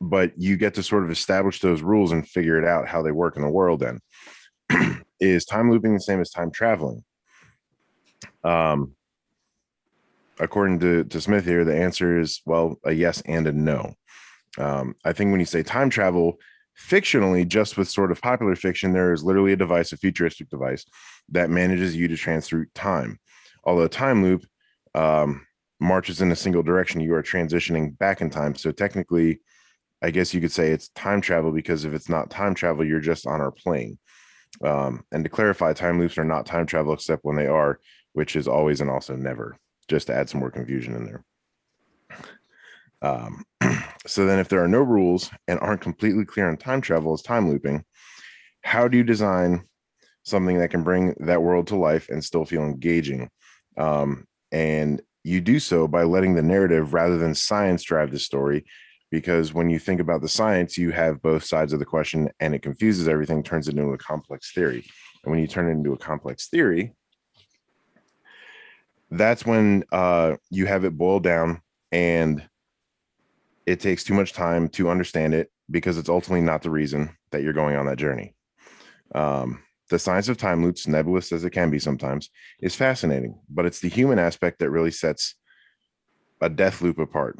But you get to sort of establish those rules and figure it out how they work in the world then. Is time looping the same as time traveling? According to Smith here, the answer is, well, a yes and a no. I think when you say time travel, fictionally, just with sort of popular fiction, there is literally a device, a futuristic device that manages you to trans through time. Although a time loop marches in a single direction, you are transitioning back in time. So technically, I guess you could say it's time travel, because if it's not time travel, you're just on our plane. And to clarify, time loops are not time travel except when they are, which is always and also never, just to add some more confusion in there. So then if there are no rules and aren't completely clear on time travel as time looping, how do you design something that can bring that world to life and still feel engaging? And you do so by letting the narrative rather than science drive the story, because when you think about the science, you have both sides of the question and it confuses everything, turns it into a complex theory. And when you turn it into a complex theory, that's when you have it boiled down and it takes too much time to understand it, because it's ultimately not the reason that you're going on that journey. The science of time loops, nebulous as it can be sometimes, is fascinating, but it's the human aspect that really sets a death loop apart.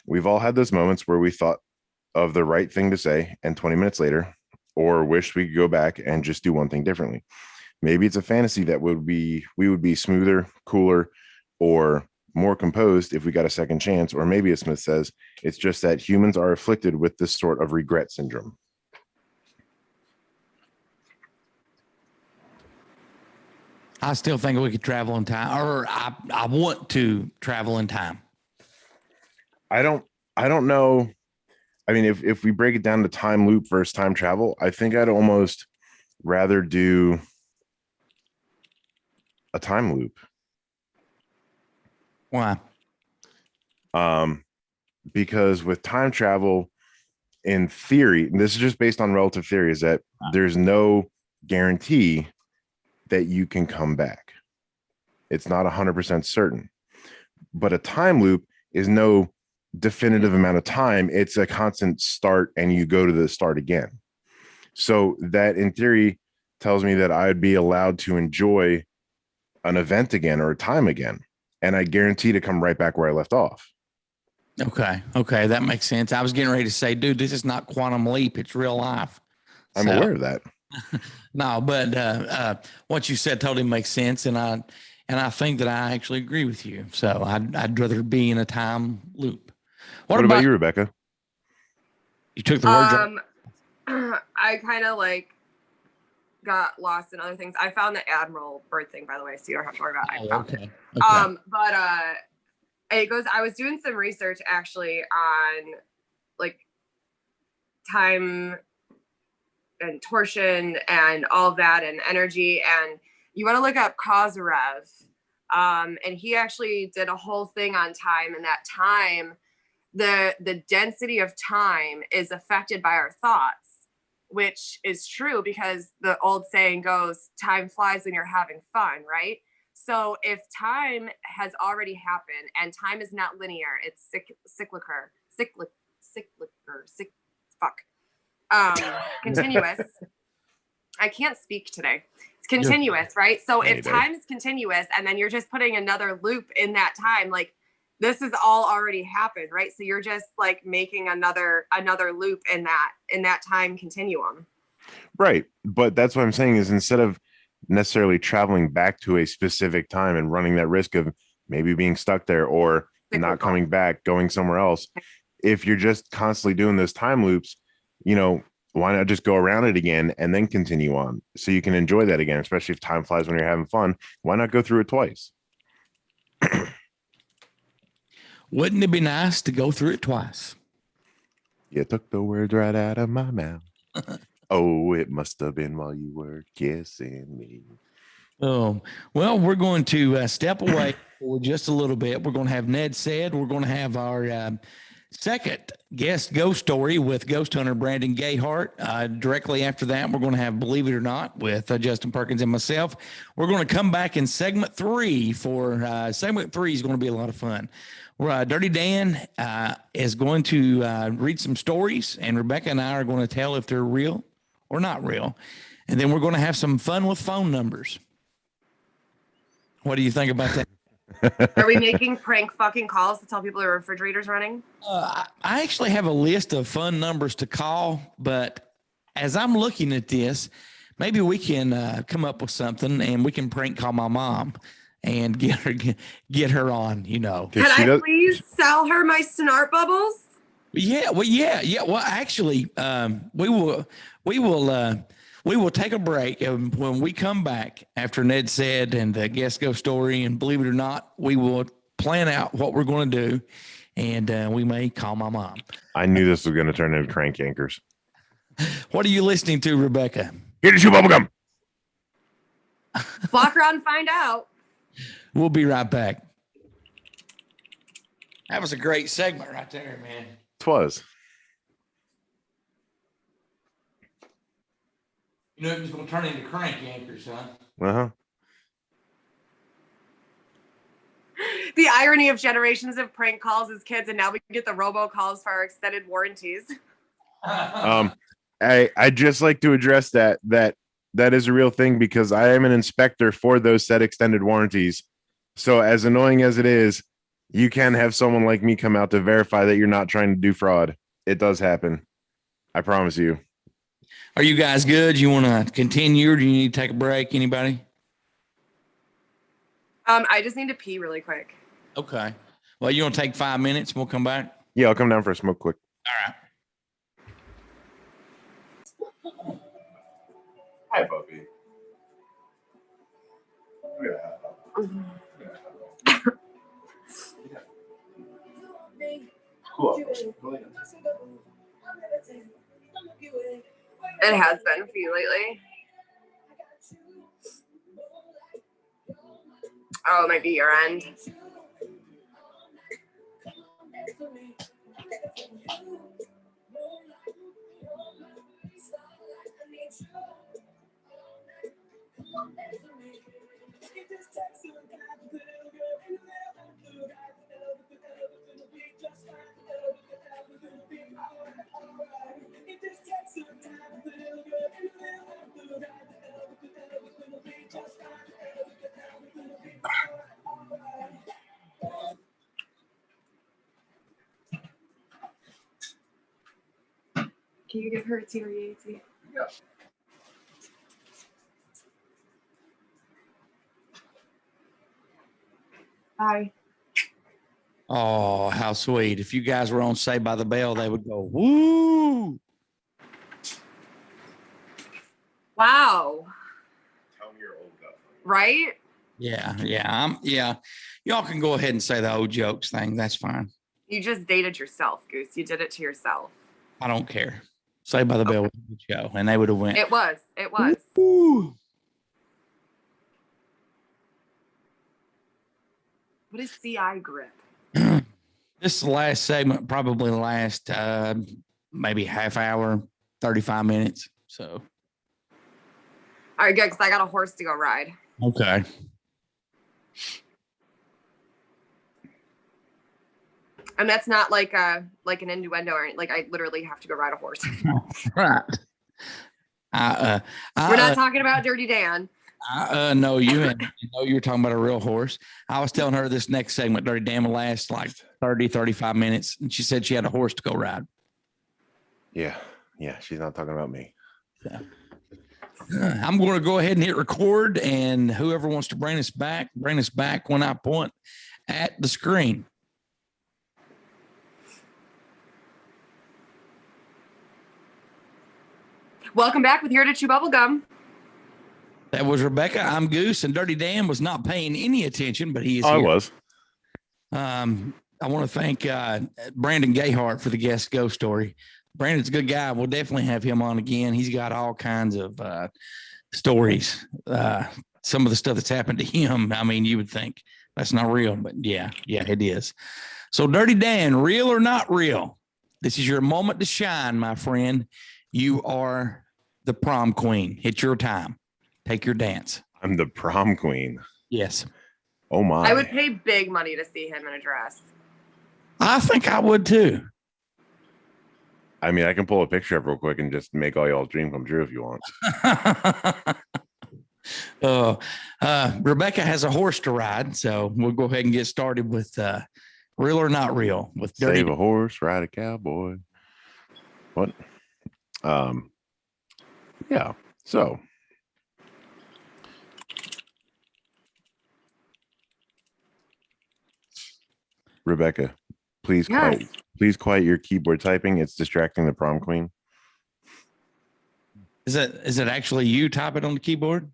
we've all had those moments where we thought of the right thing to say and 20 minutes later, or wished we could go back and just do one thing differently. Maybe it's a fantasy that we would be smoother, cooler, or more composed if we got a second chance. Or maybe, as Smith says, it's just that humans are afflicted with this sort of regret syndrome. I still think we could travel in time, or I want to travel in time. I don't know. I mean, if we break it down to time loop versus time travel, I think I'd almost rather do a time loop. Why? Because with time travel, in theory, and this is just based on relative theory, is that there's no guarantee that you can come back. It's not 100% certain. But a time loop is no definitive amount of time. It's a constant start, and you go to the start again. So that, in theory, tells me that I'd be allowed to enjoy an event again or a time again, and I guarantee to come right back where I left off. Okay, that makes sense. I was getting ready to say, dude, this is not quantum leap; it's real life. I'm aware of that. No, but what you said totally makes sense, and I think that I actually agree with you. So I'd rather be in a time loop. What about you, Rebecca? You took the words. I kind of like got lost in other things. I found the Admiral bird thing, by the way, so you don't have to worry about it. I found it. But it goes. I was doing some research actually on like time and torsion and all of that and energy, and you want to look up Kozyrev, and he actually did a whole thing on time, and that time, the density of time is affected by our thoughts, which is true because the old saying goes, time flies when you're having fun, right? So if time has already happened and time is not linear, it's continuous. I can't speak today. It's continuous, right? So if time is continuous and then you're just putting another loop in that time, like this has all already happened, right? So you're just like making another loop in that time continuum. Right. But that's what I'm saying is, instead of necessarily traveling back to a specific time and running that risk of maybe being stuck there or not coming back, going somewhere else, if you're just constantly doing those time loops, why not just go around it again and then continue on so you can enjoy that again, especially if time flies when you're having fun. Why not go through it twice? Wouldn't it be nice to go through it twice? You took the words right out of my mouth. Oh, it must have been while you were kissing me. Oh, well, we're going to step away for just a little bit. We're going to have Ned said. We're going to have our second guest ghost story with ghost hunter Brandon Gayhart. Directly after that, we're going to have Believe It or Not with Justin Perkins and myself. We're going to come back in segment 3 for segment 3 is going to be a lot of fun. Dirty Dan is going to read some stories, and Rebecca and I are going to tell if they're real or not real. And then we're going to have some fun with phone numbers. What do you think about that? Are we making prank fucking calls to tell people their refrigerator's running? I actually have a list of fun numbers to call, but as I'm looking at this, maybe we can come up with something and we can prank call my mom and get her on, Can I please sell her my snart bubbles? Yeah. Well, actually, we will take a break, and when we come back after Ned said and the guest ghost story and Believe It or Not, we will plan out what we're going to do, and we may call my mom. I knew this was going to turn into Crank Anchors. What are you listening to, Rebecca? Here to chew bubblegum. Walk around and find out. We'll be right back. That was a great segment right there, man. It was. It was going to turn into Crank Anchors, huh? Uh-huh. The irony of generations of prank calls as kids, and now we can get the robocalls for our extended warranties. I'd just like to address that is a real thing, because I am an inspector for those said extended warranties. So as annoying as it is, You can have someone like me come out to verify that you're not trying to do fraud. It does happen. I promise you. Are you guys good? You want to continue or do you need to take a break? Anybody? I just need to pee really quick. Okay. Well, you want to take 5 minutes and we'll come back? Yeah, I'll come down for a smoke quick. All right. Hi, puppy. It has been for you lately. Oh, it might be your end. Can you give her a Terry? Yeah. Bye. Oh, how sweet. If you guys were on Saved by the Bell, they would go, woo. Wow. Tell me you're old enough. Right? Yeah. Y'all can go ahead and say the old jokes thing. That's fine. You just dated yourself, Goose. You did it to yourself. I don't care. Saved by the Bell was a good show, and they would have went. It was. Woo. What is CI grip? This is the last segment, probably last maybe half hour, 35 minutes. So. All right, good, because I got a horse to go ride. Okay. And that's not like an innuendo or like I literally have to go ride a horse. Right. We're not talking about Dirty Dan. No, you know you're talking about a real horse. I was telling her this next segment, Dirty Dan, will last like 30, 35 minutes. And she said she had a horse to go ride. Yeah. She's not talking about me. So, I'm going to go ahead and hit record. And whoever wants to bring us back when I point at the screen. Welcome back with Here to Chew Bubblegum. That was Rebecca. I'm Goose, and Dirty Dan was not paying any attention, but he is here. I was. I want to thank Brandon Gayhart for the guest ghost story. Brandon's a good guy. We'll definitely have him on again. He's got all kinds of stories. Some of the stuff that's happened to him, I mean, you would think that's not real, but yeah, it is. So Dirty Dan, real or not real? This is your moment to shine, my friend. You are the prom queen. It's your time. Take your dance. I'm the prom queen. Yes. Oh my. I would pay big money to see him in a dress. I think I would too. I mean, I can pull a picture up real quick and just make all y'all's dream come true if you want. Rebecca has a horse to ride, so we'll go ahead and get started with real or not real with Dirty. Save a horse, ride a cowboy. What? Yeah. So Rebecca, please quiet your keyboard typing. It's distracting the prom queen. Is it actually you typing on the keyboard?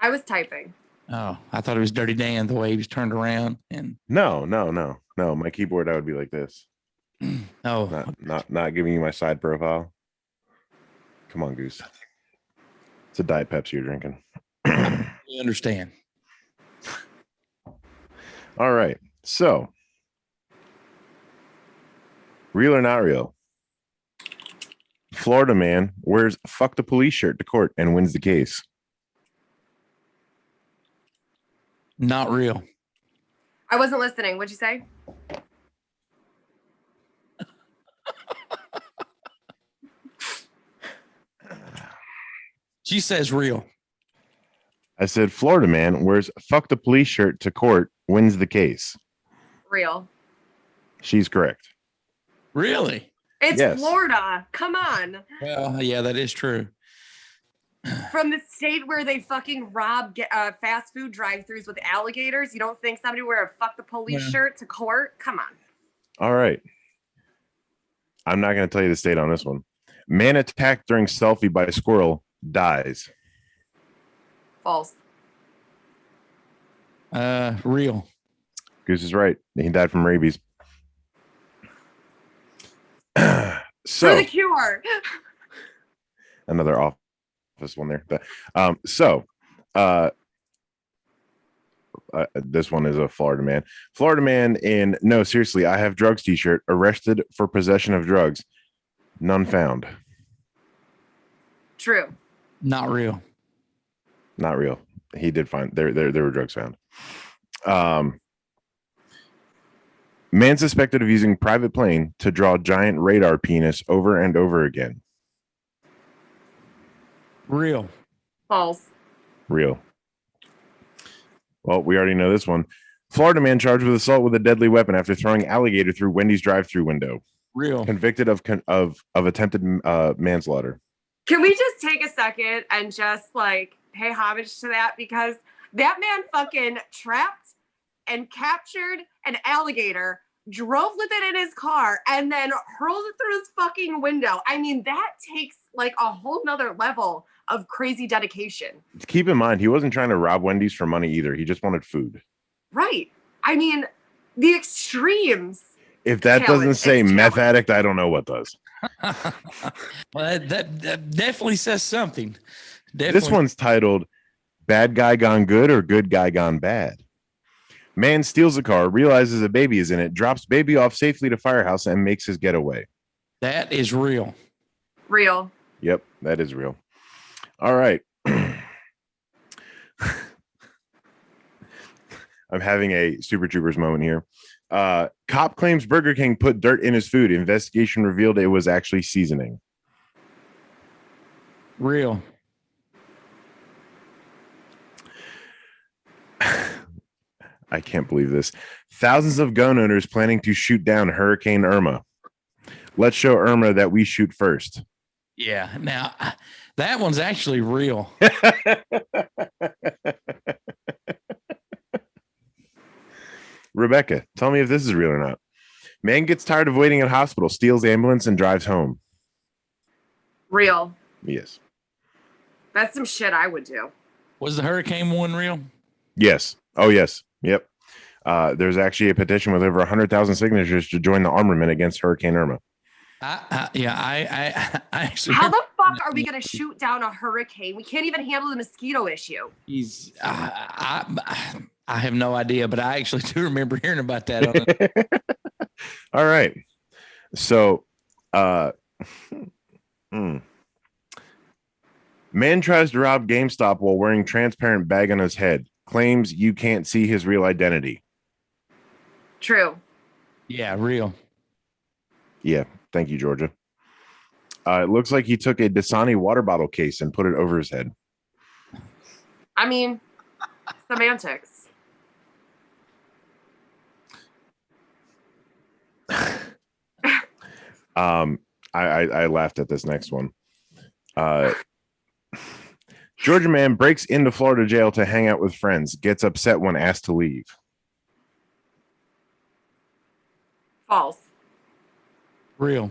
I was typing. Oh, I thought it was Dirty Dan the way he was turned around and No. My keyboard, I would be like this. oh, Not giving you my side profile. Come on, Goose. It's a Diet Pepsi you're drinking. you understand. All right. So, real or not real? Florida man wears a fuck the police shirt to court and wins the case. Not real. I wasn't listening. What'd you say? She says real. I said Florida man wears a fuck the police shirt to court, wins the case. Real. She's correct. Really? It's Yes. Florida. Come on. Well, yeah, that is true. From the state where they fucking rob fast food drive-thrus with alligators, you don't think somebody wear a fuck the police Yeah. shirt to court? Come on. All right. I'm not going to tell you the state on this one. Man attacked during selfie by a squirrel dies. False. Real. Goose is right. He died from rabies. For So the cure. another office one there. But, this one is a Florida man. Florida man in No, seriously, I have drugs t-shirt arrested for possession of drugs. None found. True. Not real. Not real. He did find there were drugs found. Man suspected of using private plane to draw giant radar penis over and over again. Real. False. Real. Well, we already know this one. Florida man charged with assault with a deadly weapon after throwing alligator through Wendy's drive-through window. Real. Convicted of attempted manslaughter. Can we just take a second and just like pay homage to that? Because that man fucking trapped and captured an alligator, drove with it in his car, and then hurled it through his fucking window. I mean, that takes like a whole nother level of crazy dedication. Keep in mind, he wasn't trying to rob Wendy's for money either. He just wanted food. Right. I mean, the extremes. If that doesn't say meth addict, I don't know what does. Well, that definitely says something. Definitely. This one's titled Bad Guy Gone Good or Good Guy Gone Bad. Man steals a car, realizes a baby is in it, drops baby off safely to firehouse, and makes his getaway. That is real. Real. Yep, that is real. All right. I'm having a Super Troopers moment here. Cop claims Burger King put dirt in his food. Investigation revealed it was actually seasoning. Real. I can't believe this. Thousands of gun owners planning to shoot down Hurricane Irma. Let's show Irma that we shoot first. Yeah. Now, that one's actually real. Rebecca, tell me if this is real or not. Man gets tired of waiting at hospital, steals ambulance, and drives home. Real. Yes. That's some shit I would do. Was the hurricane one real? Yes. Oh, yes. Yep. There's actually a petition with over 100,000 signatures to join the armament against Hurricane Irma. I actually. How the fuck are we going to shoot down a hurricane? We can't even handle the mosquito issue. I have no idea, but I actually do remember hearing about that. All right. So, man tries to rob GameStop while wearing transparent bag on his head. Claims you can't see his real identity. True. Yeah, real. Yeah. Thank you, Georgia. It looks like he took a Dasani water bottle case and put it over his head. I mean, semantics. I laughed at this next one. Georgia man breaks into Florida jail to hang out with friends, gets upset when asked to leave. False. Real.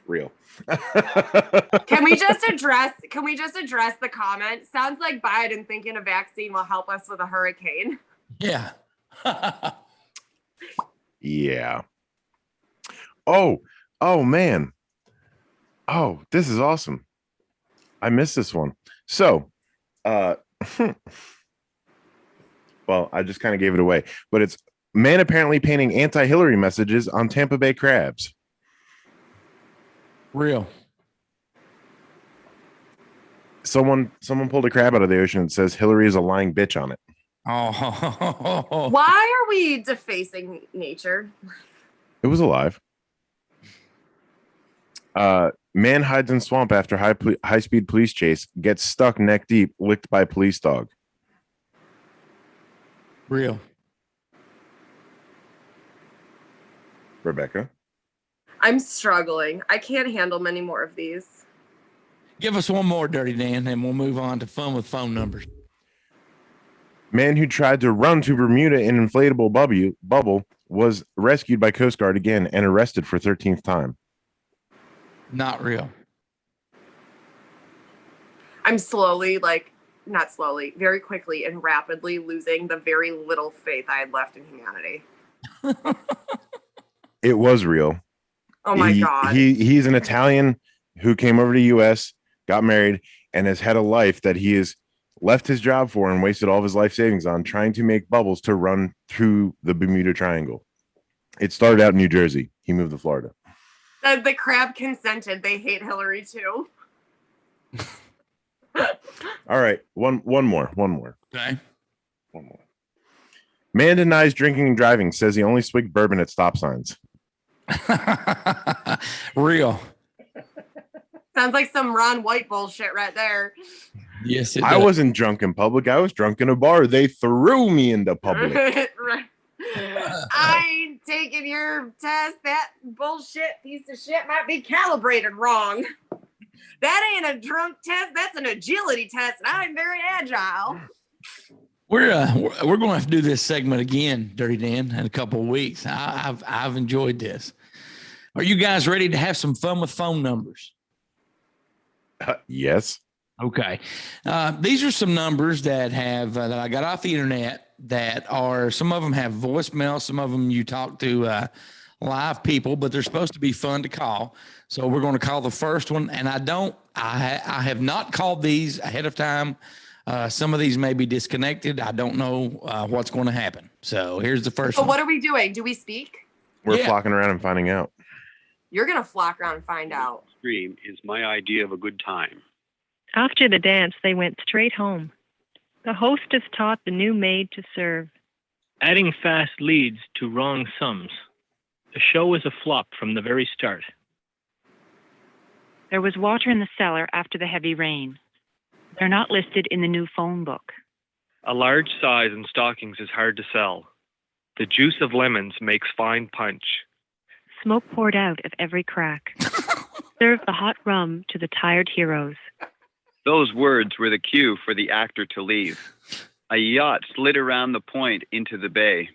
Real. Can we just address the comment? Sounds like Biden thinking a vaccine will help us with a hurricane. Yeah. Yeah. Oh man. Oh, this is awesome. I missed this one. So, well, I just kind of gave it away, but it's man apparently painting anti-Hillary messages on Tampa Bay crabs. Real. Someone pulled a crab out of the ocean and says Hillary is a lying bitch on it. Oh. Why are we defacing nature? It was alive. Man hides in swamp after high speed police chase, gets stuck neck deep, licked by police dog. Real. Rebecca. I'm struggling. I can't handle many more of these. Give us one more, Dirty Dan, and we'll move on to fun with phone numbers. Man who tried to run to Bermuda in inflatable bubble was rescued by Coast Guard again and arrested for 13th time. Not real. I'm slowly, not slowly, very quickly and rapidly losing the very little faith I had left in humanity. It was real. Oh my God. He's an Italian who came over to the U.S., got married, and has had a life that he has left his job for and wasted all of his life savings on trying to make bubbles to run through the Bermuda Triangle. It started out in New Jersey. He moved to Florida. The crab consented. They hate Hillary too. All right. One more. Okay. One more. Man denies drinking and driving, says he only swigged bourbon at stop signs. Real. Sounds like some Ron White bullshit right there. Yes, it I does. wasn't drunk in public. I was drunk in a bar. They threw me into public. Right. I ain't taking your test. That bullshit piece of shit might be calibrated wrong. That ain't a drunk test. That's an agility test, and I'm very agile. We're going to have to do this segment again, Dirty Dan, in a couple of weeks. I've enjoyed this. Are you guys ready to have some fun with phone numbers? Yes. Okay. These are some numbers that have that I got off the internet that are, some of them have voicemail, some of them you talk to live people, but they're supposed to be fun to call. So we're going to call the first one, and I have not called these ahead of time. Some of these may be disconnected. I don't know what's going to happen. So here's the first So one. what are we doing? Do we speak? We're flocking around and finding out. You're going to flock around and find out. Stream is my idea of a good time. After the dance, they went straight home. The hostess taught the new maid to serve. Adding fast leads to wrong sums. The show was a flop from the very start. There was water in the cellar after the heavy rain. They're not listed in the new phone book. A large size in stockings is hard to sell. The juice of lemons makes fine punch. Smoke poured out of every crack. Serve the hot rum to the tired heroes. Those words were the cue for the actor to leave. A yacht slid around the point into the bay.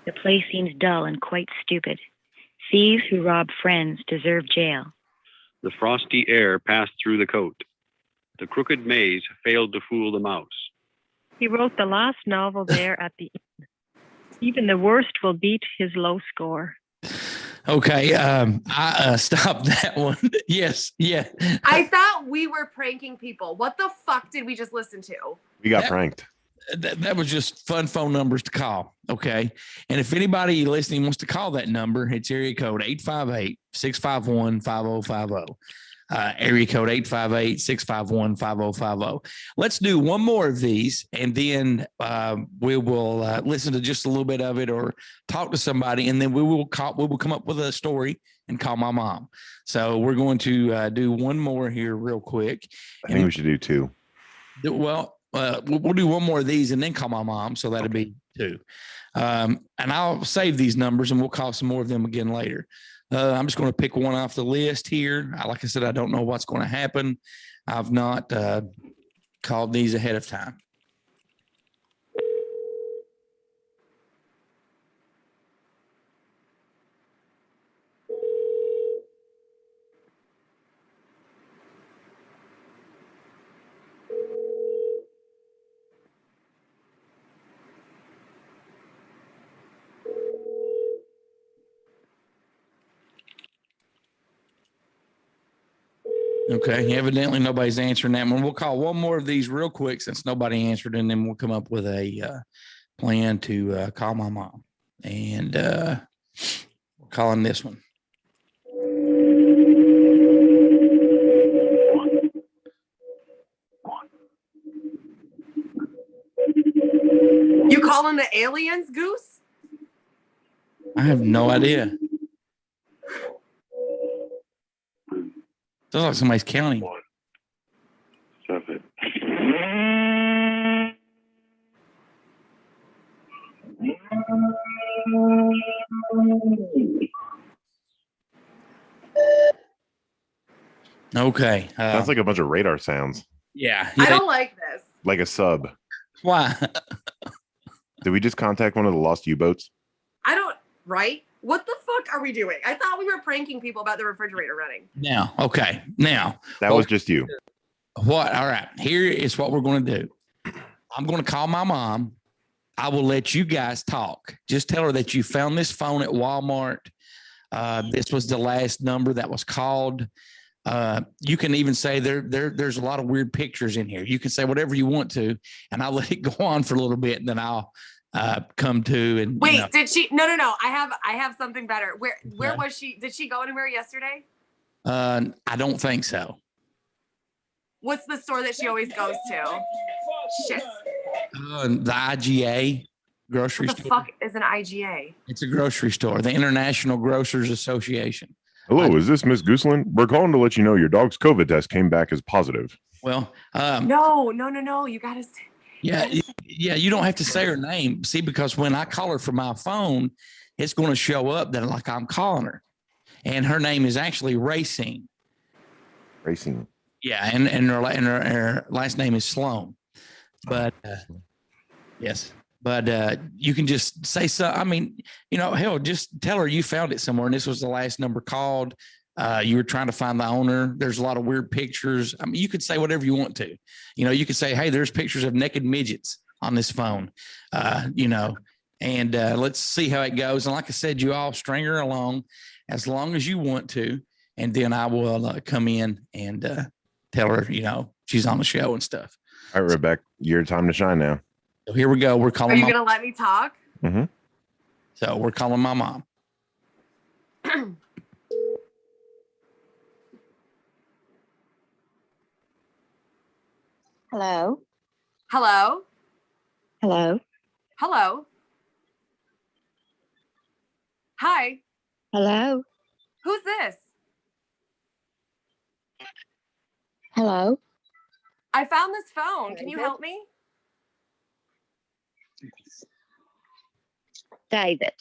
The place seems dull and quite stupid. Thieves who rob friends deserve jail. The frosty air passed through the coat. The crooked maze failed to fool the mouse. He wrote the last novel there at the end. Even the worst will beat his low score. Okay. I stopped that one. Yes. Yeah. I thought we were pranking people. What the fuck did we just listen to? We got pranked. That was just fun phone numbers to call. Okay. And if anybody listening wants to call that number, it's area code 858-651-5050. Area code 858-651-5050. Let's do one more of these, and then we will listen to just a little bit of it or talk to somebody, and then we will come up with a story and call my mom. So we're going to do one more here real quick. I think we should do two. Well, we'll do one more of these and then call my mom. So that'll be two. And I'll save these numbers and we'll call some more of them again later. I'm just going to pick one off the list here. Like I said, I don't know what's going to happen. I've not called these ahead of time. Okay. Evidently, nobody's answering that one. We'll call one more of these real quick since nobody answered, and then we'll come up with a plan to call my mom. And we're calling this one. You calling the aliens, Goose? I have no idea. Sounds like somebody's counting. Stop it. Okay. Sounds like a bunch of radar sounds, yeah. I don't like this. like a sub. Why? Did we just contact one of the lost U-boats? I don't, right? What the fuck are we doing? I thought we were pranking people about the refrigerator running. Now, okay. Now, That was just you. what? All right. Here is what we're going to do. I'm going to call my mom. I will let you guys talk. Just tell her that you found this phone at Walmart. This was the last number that was called. You can even say there's a lot of weird pictures in here. You can say whatever you want to, and I'll let it go on for a little bit, and then I'll come to and wait. You know. Did she? No. I have something better. Where was she? Did she go anywhere yesterday? I don't think so. What's the store that she always goes to? Shit. The IGA grocery What the store. fuck is an IGA? It's a grocery store, the International Grocers Association. Hello, is this Miss Gooseland? We're calling to let you know your dog's COVID test came back as positive. Well, No. You gotta. yeah, you don't have to say her name. See, because when I call her from my phone, it's going to show up that like I'm calling her, and her name is actually Racing. Racing. Yeah, and her last name is Sloan. But yes, but you can just say so. I mean, hell, just tell her you found it somewhere, and this was the last number called. You were trying to find the owner. There's a lot of weird pictures. I mean, you could say whatever you want to. You could say, hey, there's pictures of naked midgets on this phone. And let's see how it goes. And like I said, you all string her along as long as you want to, and then I will come in and tell her, she's on the show and stuff. All right, Rebecca, your time to shine now. So here we go. We're calling. Are you gonna let me talk? Mm-hmm. So we're calling my mom. Hello. Hello. Hello. Hello. Hi. Hello. Who's this? Hello. I found this phone. Can you help me? David.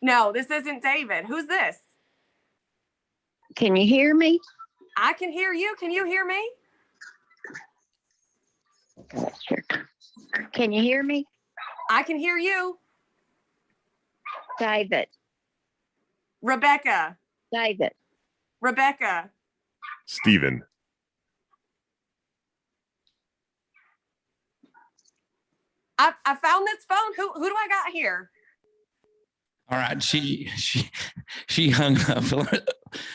No, this isn't David. Who's this? Can you hear me? I can hear you. Can you hear me? Sure. Can you hear me? I can hear you. David. Rebecca. David. Rebecca. Steven. I found this phone. Who do I got here? All right. She hung up.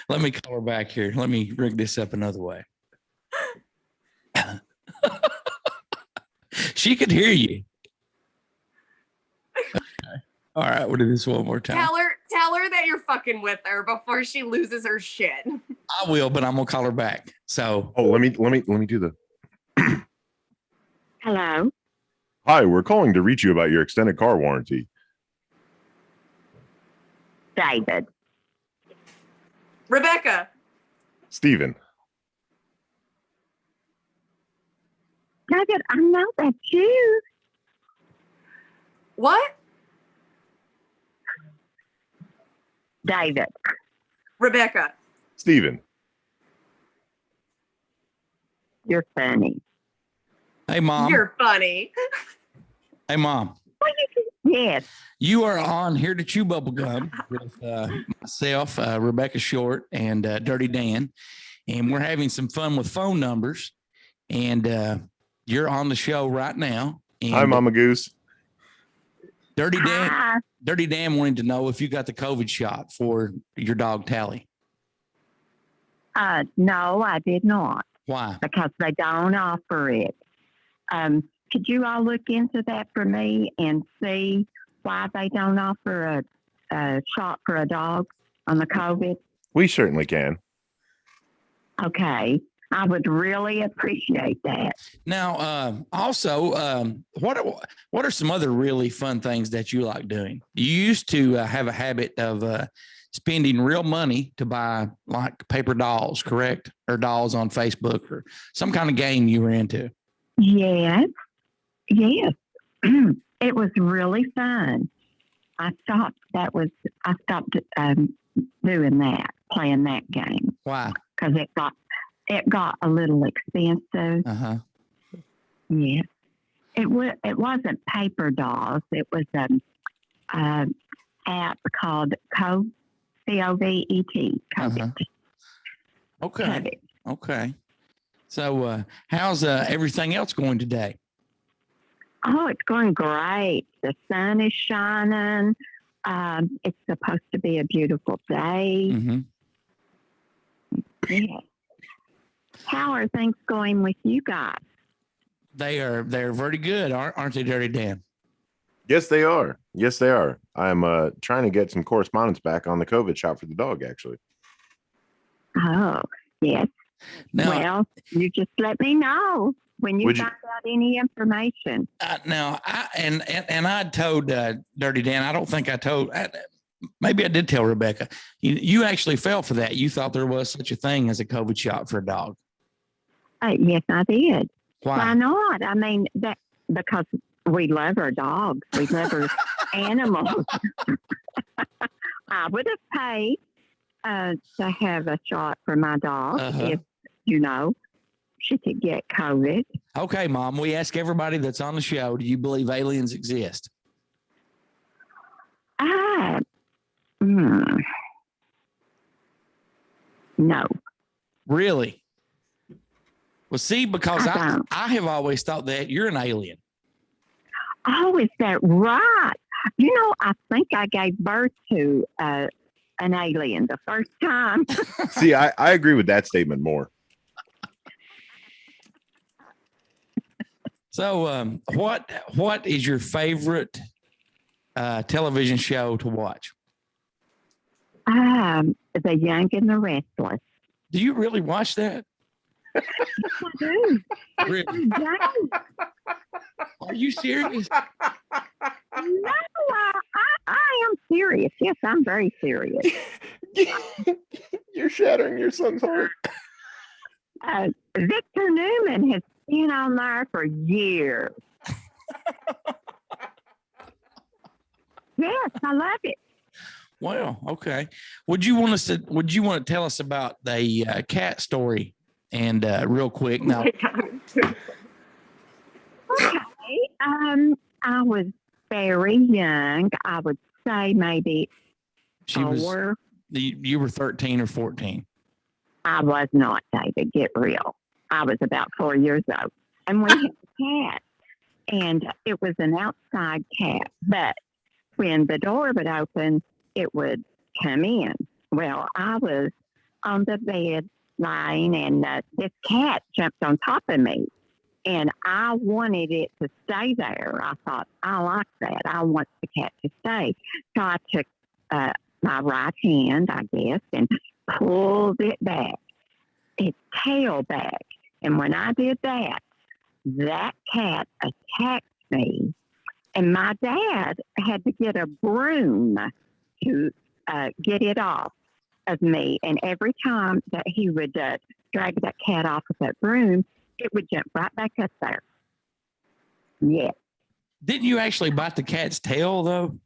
Let me call her back here. Let me rig this up another way. She could hear you. Okay. All right. We'll do this one more time. Tell her that you're fucking with her before she loses her shit. I will, but I'm gonna call her back. So let me do the. Hello. Hi, we're calling to reach you about your extended car warranty. David. Rebecca. Steven. David, I know that's you. What? David. Rebecca. Steven. You're funny. hey, Mom. You're funny. Hey, Mom. Yes. You are on Here to Chew Bubblegum with myself, Rebecca Short, and Dirty Dan. And we're having some fun with phone numbers. And you're on the show right now. And Hi, Mama Goose. Dirty Dan. Hi. Dirty Dan wanted to know if you got the COVID shot for your dog Tally. No, I did not, Why? because they don't offer it. Could you all look into that for me and see why they don't offer a shot for a dog on the COVID? We certainly can. Okay. I would really appreciate that. Now, also, what are some other really fun things that you like doing? You used to have a habit of spending real money to buy like paper dolls, correct? Or dolls on Facebook or some kind of game you were into. Yes. Yes. It was really fun. I stopped doing that, playing that game. Why? Because it got a little expensive. Uh-huh. Yeah. It wasn't paper dolls. It was an app called Covet. C-O-V-E-T. Covet. Uh-huh. Okay. Covet. Okay. So how's everything else going today? Oh, it's going great. The sun is shining. It's supposed to be a beautiful day. Mm-hmm. Yeah. How are things going with you guys? They're very good, aren't they, Dirty Dan? Yes, they are. Yes, they are. I'm trying to get some correspondence back on the COVID shot for the dog, actually. Oh, yes. Now, Well, you just let me know when you find out any information. I told Dirty Dan. I don't think I told. Maybe I did tell Rebecca. You actually fell for that. You thought there was such a thing as a COVID shot for a dog. Yes, I did. Why not? I mean, because we love our dogs. We love our animals. I would have paid to have a shot for my dog if, she could get COVID. Okay, Mom. We ask everybody that's on the show, do you believe aliens exist? No. Really? Well, see, because I have always thought that you're an alien. Oh, is that right? I think I gave birth to an alien the first time. See, I agree with that statement more. So, what is your favorite television show to watch? The Young and the Restless. Do you really watch that? Yes, I do. Really? Are you serious? No, I am serious. Yes, I'm very serious. You're shattering your son's heart. Victor Newman has been on there for years. Yes, I love it. Well, okay. Would you want to tell us about the cat story and real quick now? Okay. I was very young. I would say maybe four. You were 13 or 14. I was not, David. Get real. I was about 4 years old. And we had a cat. And it was an outside cat. But when the door would open, it would come in. Well, I was on the bed lying, and this cat jumped on top of me. And I wanted it to stay there. I thought, I like that. I want the cat to stay. So I took my right hand, I guess, and pulled it back, its tail back. And when I did that, that cat attacked me. And my dad had to get a broom to get it off of me. And every time that he would drag that cat off with that broom, it would jump right back up there. Yeah. Didn't you actually bite the cat's tail, though?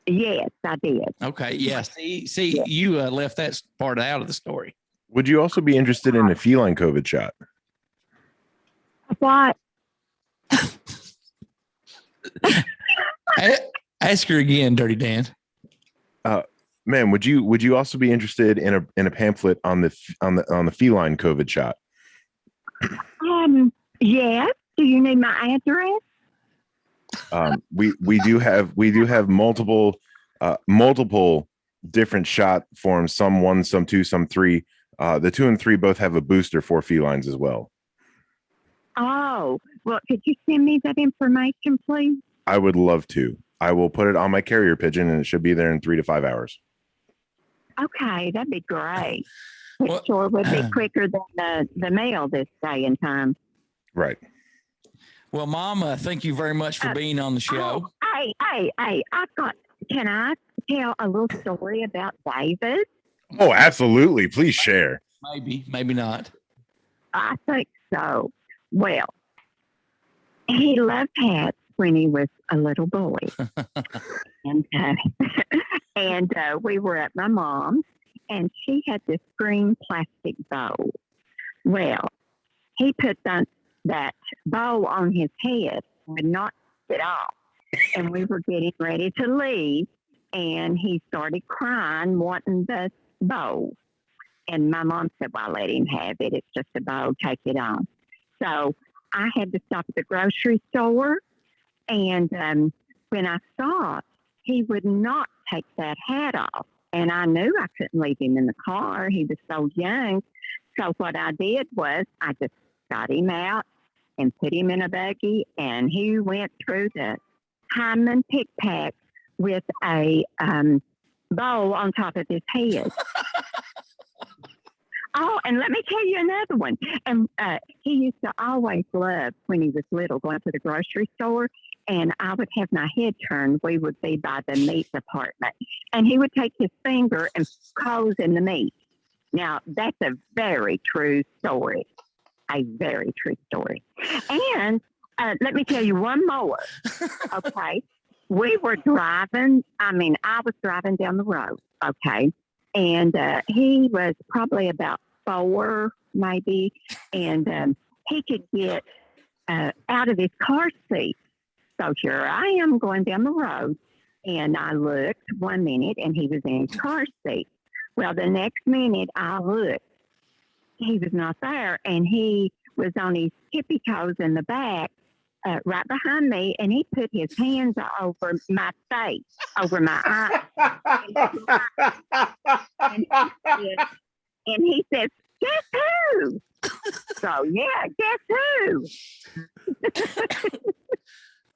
Yes, I did. Okay. Yeah. See, you left that part out of the story. Would you also be interested in a feline COVID shot? What? Ask her again, Dirty Dan. Ma'am, would you also be interested in a pamphlet on the feline COVID shot? Yes. Do you need my address? We do have multiple different shot forms. Some 1, some 2, some 3. The 2 and 3 both have a booster for felines as well. Oh, well, could you send me that information, please? I would love to. I will put it on my carrier pigeon, and it should be there in 3 to 5 hours. Okay, that'd be great. It sure would be quicker than the mail this day and time. Right. Well, Mom, thank you very much for being on the show. Hey, can I tell a little story about David? Oh, absolutely. Please share. Maybe not. I think so. Well, he loved cats, when he was a little boy. and we were at my mom's, and she had this green plastic bow. Well, he put that bow on his head and knocked it off. And we were getting ready to leave, and he started crying, wanting the bow. And my mom said, well, let him have it. It's just a bow. Take it on. So I had to stop at the grocery store. And when I stopped, he would not take that hat off. And I knew I couldn't leave him in the car. He was so young. So what I did was I just got him out and put him in a buggy. And he went through the Hyman pick pack with a bow on top of his head. Oh, and let me tell you another one. And he used to always love, when he was little, going to the grocery store, and I would have my head turned. We would be by the meat department, and he would take his finger and close in the meat. Now, that's a very true story. A very true story. And let me tell you one more. Okay. We were driving. I was driving down the road. Okay. And he was probably about 4, maybe. And he could get out of his car seat. So here I am going down the road. And I looked 1 minute, and he was in his car seat. Well, the next minute I looked. He was not there. And he was on his tippy toes in the back, right behind me, and he put his hands over my face, over my eyes. And he says, guess who? So, yeah, guess who?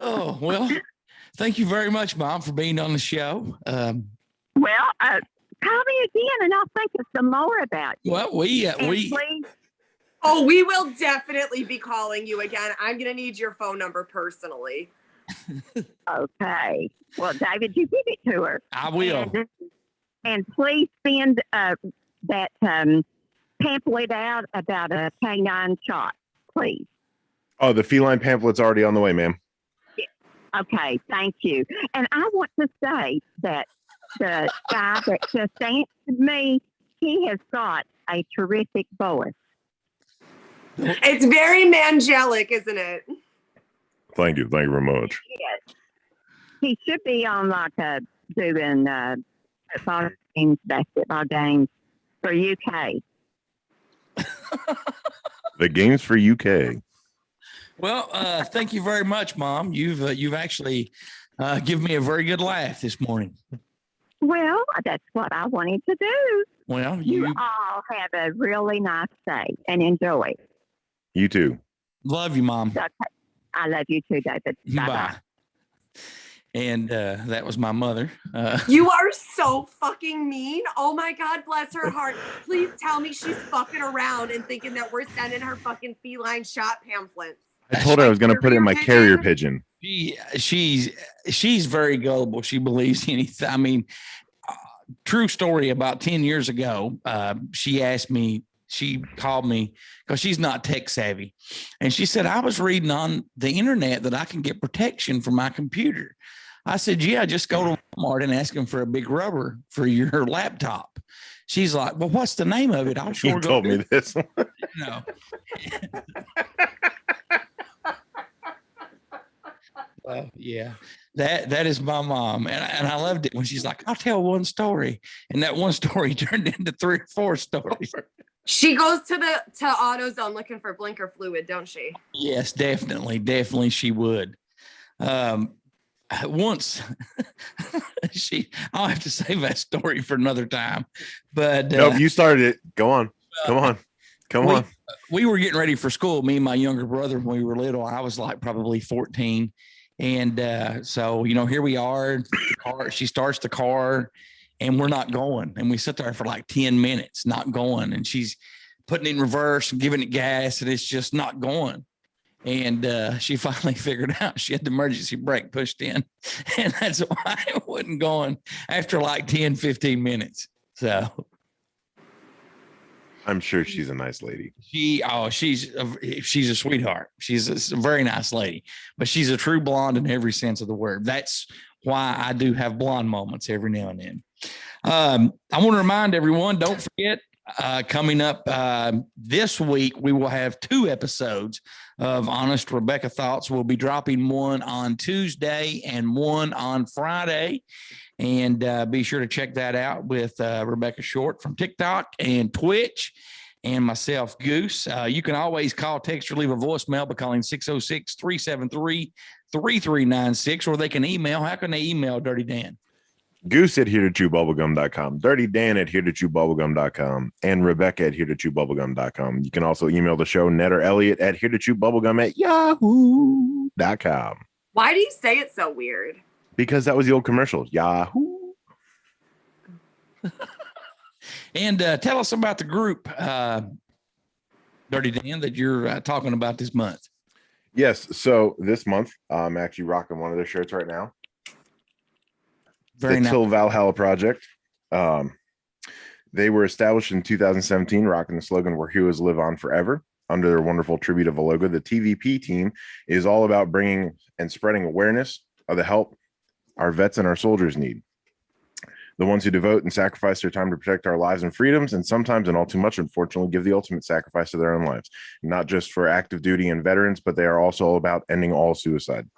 Oh, well, thank you very much, Mom, for being on the show. Well, call me again, and I'll think of some more about you. Well, Please. Oh, we will definitely be calling you again. I'm going to need your phone number personally. Okay. Well, David, you give it to her. I will. And please send that pamphlet out about a canine shot, please. Oh, the feline pamphlet's already on the way, ma'am. Yeah. Okay. Thank you. And I want to say that the guy that just answered me, he has got a terrific voice. It's very mangelic, isn't it? Thank you. Thank you very much. Yes. He should be on doing football games, basketball games for UK. The games for UK. Well, thank you very much, Mom. You've actually given me a very good laugh this morning. Well, that's what I wanted to do. Well, you all have a really nice day and enjoy. You too. Love you, Mom. Okay. I love you too, David. Bye-bye. Bye. And that was my mother. You are so fucking mean. Oh my God, bless her heart. Please tell me she's fucking around and thinking that we're sending her fucking feline shot pamphlets. I told her I was going to put it in my carrier pigeon. She's very gullible. She believes anything. I mean, true story. About 10 years ago, she called me because she's not tech savvy. And she said, I was reading on the internet that I can get protection for my computer. I said, yeah, just go to Walmart and ask them for a big rubber for your laptop. She's like, well, what's the name of it? I'll sure you told me this. No. Well, yeah, that is my mom. And I loved it when she's like, I'll tell one story. And that one story turned into 3 or 4 stories. She goes to AutoZone looking for blinker fluid, don't she? Yes, definitely she would. Once I'll have to save that story for another time. But nope, you started it. Go on. Come on. We were getting ready for school, me and my younger brother, when we were little. I was like probably 14. And so, here we are. She starts the car and we're not going. And we sit there for like 10 minutes, not going. And she's putting it in reverse and giving it gas, and it's just not going. And she finally figured out she had the emergency brake pushed in. And that's why it wasn't going after like 10, 15 minutes. So. I'm sure she's a nice lady. She's a sweetheart. She's a very nice lady, but she's a true blonde in every sense of the word. That's why I do have blonde moments every now and then. I want to remind everyone, don't forget, coming up this week, we will have 2 episodes of Honest Rebecca Thoughts. We'll be dropping one on Tuesday and one on Friday. And be sure to check that out with Rebecca Short from TikTok and Twitch and myself, Goose. You can always call, text, or leave a voicemail by calling 606-373-3396, or they can email. How can they email Dirty Dan? Goose at here2chewbubblegum.com, Dirty Dan at here2chewbubblegum.com, and Rebecca at here2chewbubblegum.com. You can also email the show, Ned or Elliot at here2chewbubblegum at yahoo.com. Why do you say it so weird? Because that was the old commercial. Yahoo. And tell us about the group, Dirty Dan, that you're talking about this month. Yes. So this month, I'm actually rocking one of their shirts right now. Very nice. Till Valhalla Project. They were established in 2017, rocking the slogan "Where Heroes Live On Forever." Under their wonderful tribute of a logo, the TVP team is all about bringing and spreading awareness of the help our vets and our soldiers need. The ones who devote and sacrifice their time to protect our lives and freedoms, and sometimes, and all too much, unfortunately, give the ultimate sacrifice of their own lives, not just for active duty and veterans, but they are also about ending all suicide.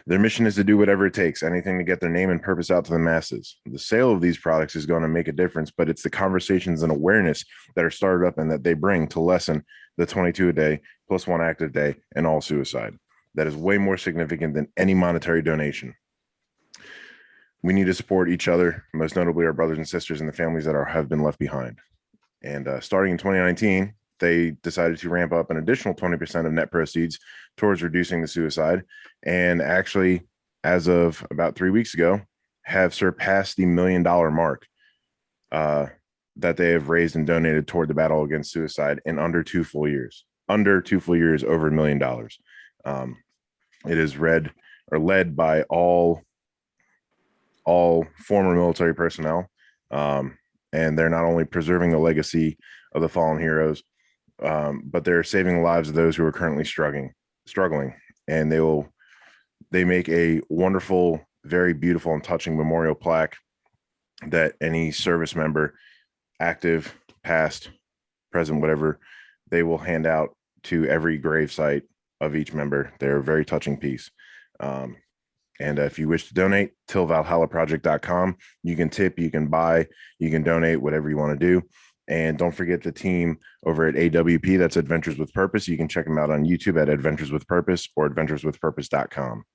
Their mission is to do whatever it takes, anything to get their name and purpose out to the masses. The sale of these products is going to make a difference, but it's the conversations and awareness that are started up and that they bring to lessen the 22 a day plus 1 active day and all suicide. That is way more significant than any monetary donation. We need to support each other, most notably our brothers and sisters and the families that have been left behind. And starting in 2019, they decided to ramp up an additional 20% of net proceeds towards reducing the suicide. And actually, as of about 3 weeks ago, have surpassed the $1 million mark that they have raised and donated toward the battle against suicide in under 2 full years. Under 2 full years, over $1 million. It is led by all former military personnel. And they're not only preserving the legacy of the fallen heroes, but they're saving the lives of those who are currently struggling. And they make a wonderful, very beautiful and touching memorial plaque that any service member, active, past, present, whatever, they will hand out to every gravesite of each member. They're a very touching piece. And if you wish to donate, tillvalhallaproject.com. You can tip, you can buy, you can donate, whatever you want to do. And don't forget the team over at AWP, that's Adventures with Purpose. You can check them out on YouTube at Adventures with Purpose or adventureswithpurpose.com.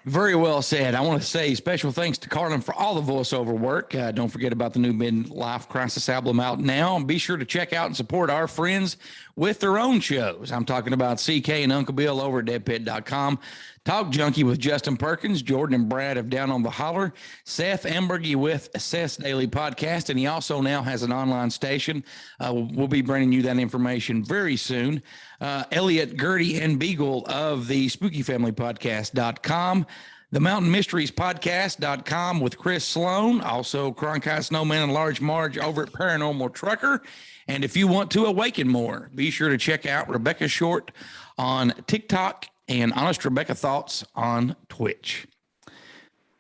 Very well said. I want to say special thanks to Carlin for all the voiceover work. Don't forget about the new Midlife Crisis album out now. And be sure to check out and support our friends with their own shows. I'm talking about CK and Uncle Bill over at deadpit.com. Talk Junkie with Justin Perkins, Jordan and Brad of Down on the Holler, Seth Ambergy with Seth's Daily Podcast, and he also now has an online station. We'll be bringing you that information very soon. Elliot Gertie and Beagle of the Spooky Family Podcast.com, the Mountain Mysteries Podcast.com with Chris Sloan, also Cronkite Snowman and Large Marge over at Paranormal Trucker. And if you want to awaken more, be sure to check out Rebecca Short on TikTok and Honest Rebecca Thoughts on Twitch.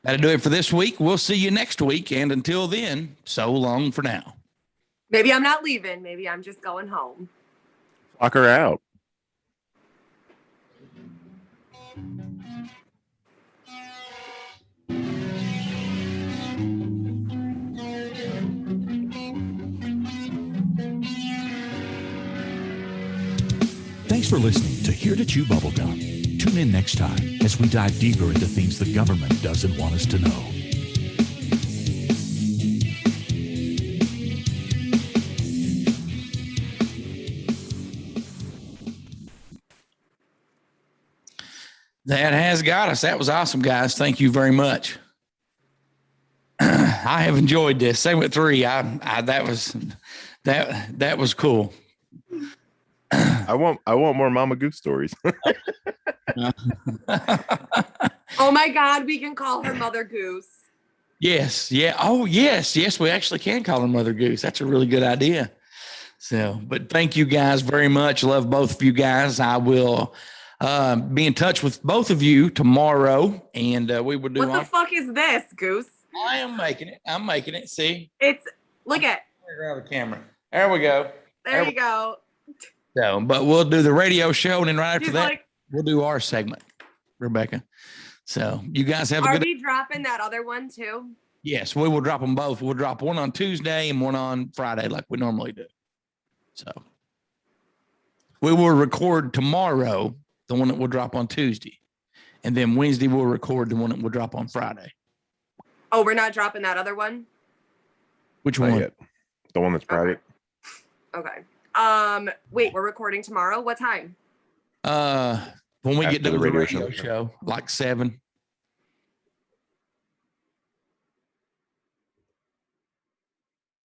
That'll do it for this week. We'll see you next week. And until then, so long for now. Maybe I'm not leaving. Maybe I'm just going home. Lock her out. Thanks for listening to Here to Chew Bubblegum. Tune in next time as we dive deeper into things the government doesn't want us to know. That has got us. That was awesome, guys. Thank you very much. I have enjoyed this. Same with 3. That was cool. I want more Mama Goose stories. Oh my God, we can call her Mother Goose. Yes. Yeah. Oh, yes. Yes. We actually can call her Mother Goose. That's a really good idea. So, but thank you guys very much. Love both of you guys. I will be in touch with both of you tomorrow, and we will do. What the fuck is this, Goose? I am making it. I'm making it. See, It's look at. Grab the camera. There we go. There you go. So, but we'll do the radio show, and then right after She's that, like, we'll do our segment, Rebecca. So, you guys have a are good. we dropping that other one too? Yes, we will drop them both. We'll drop one on Tuesday and one on Friday, like we normally do. So, we will record tomorrow the one that will drop on Tuesday, and then Wednesday we'll record the one that will drop on Friday. Oh, we're not dropping that other one? Which Not one? yet. The one that's private. Okay. Wait, we're recording tomorrow. What time? When we After get to the the radio radio show, like 7.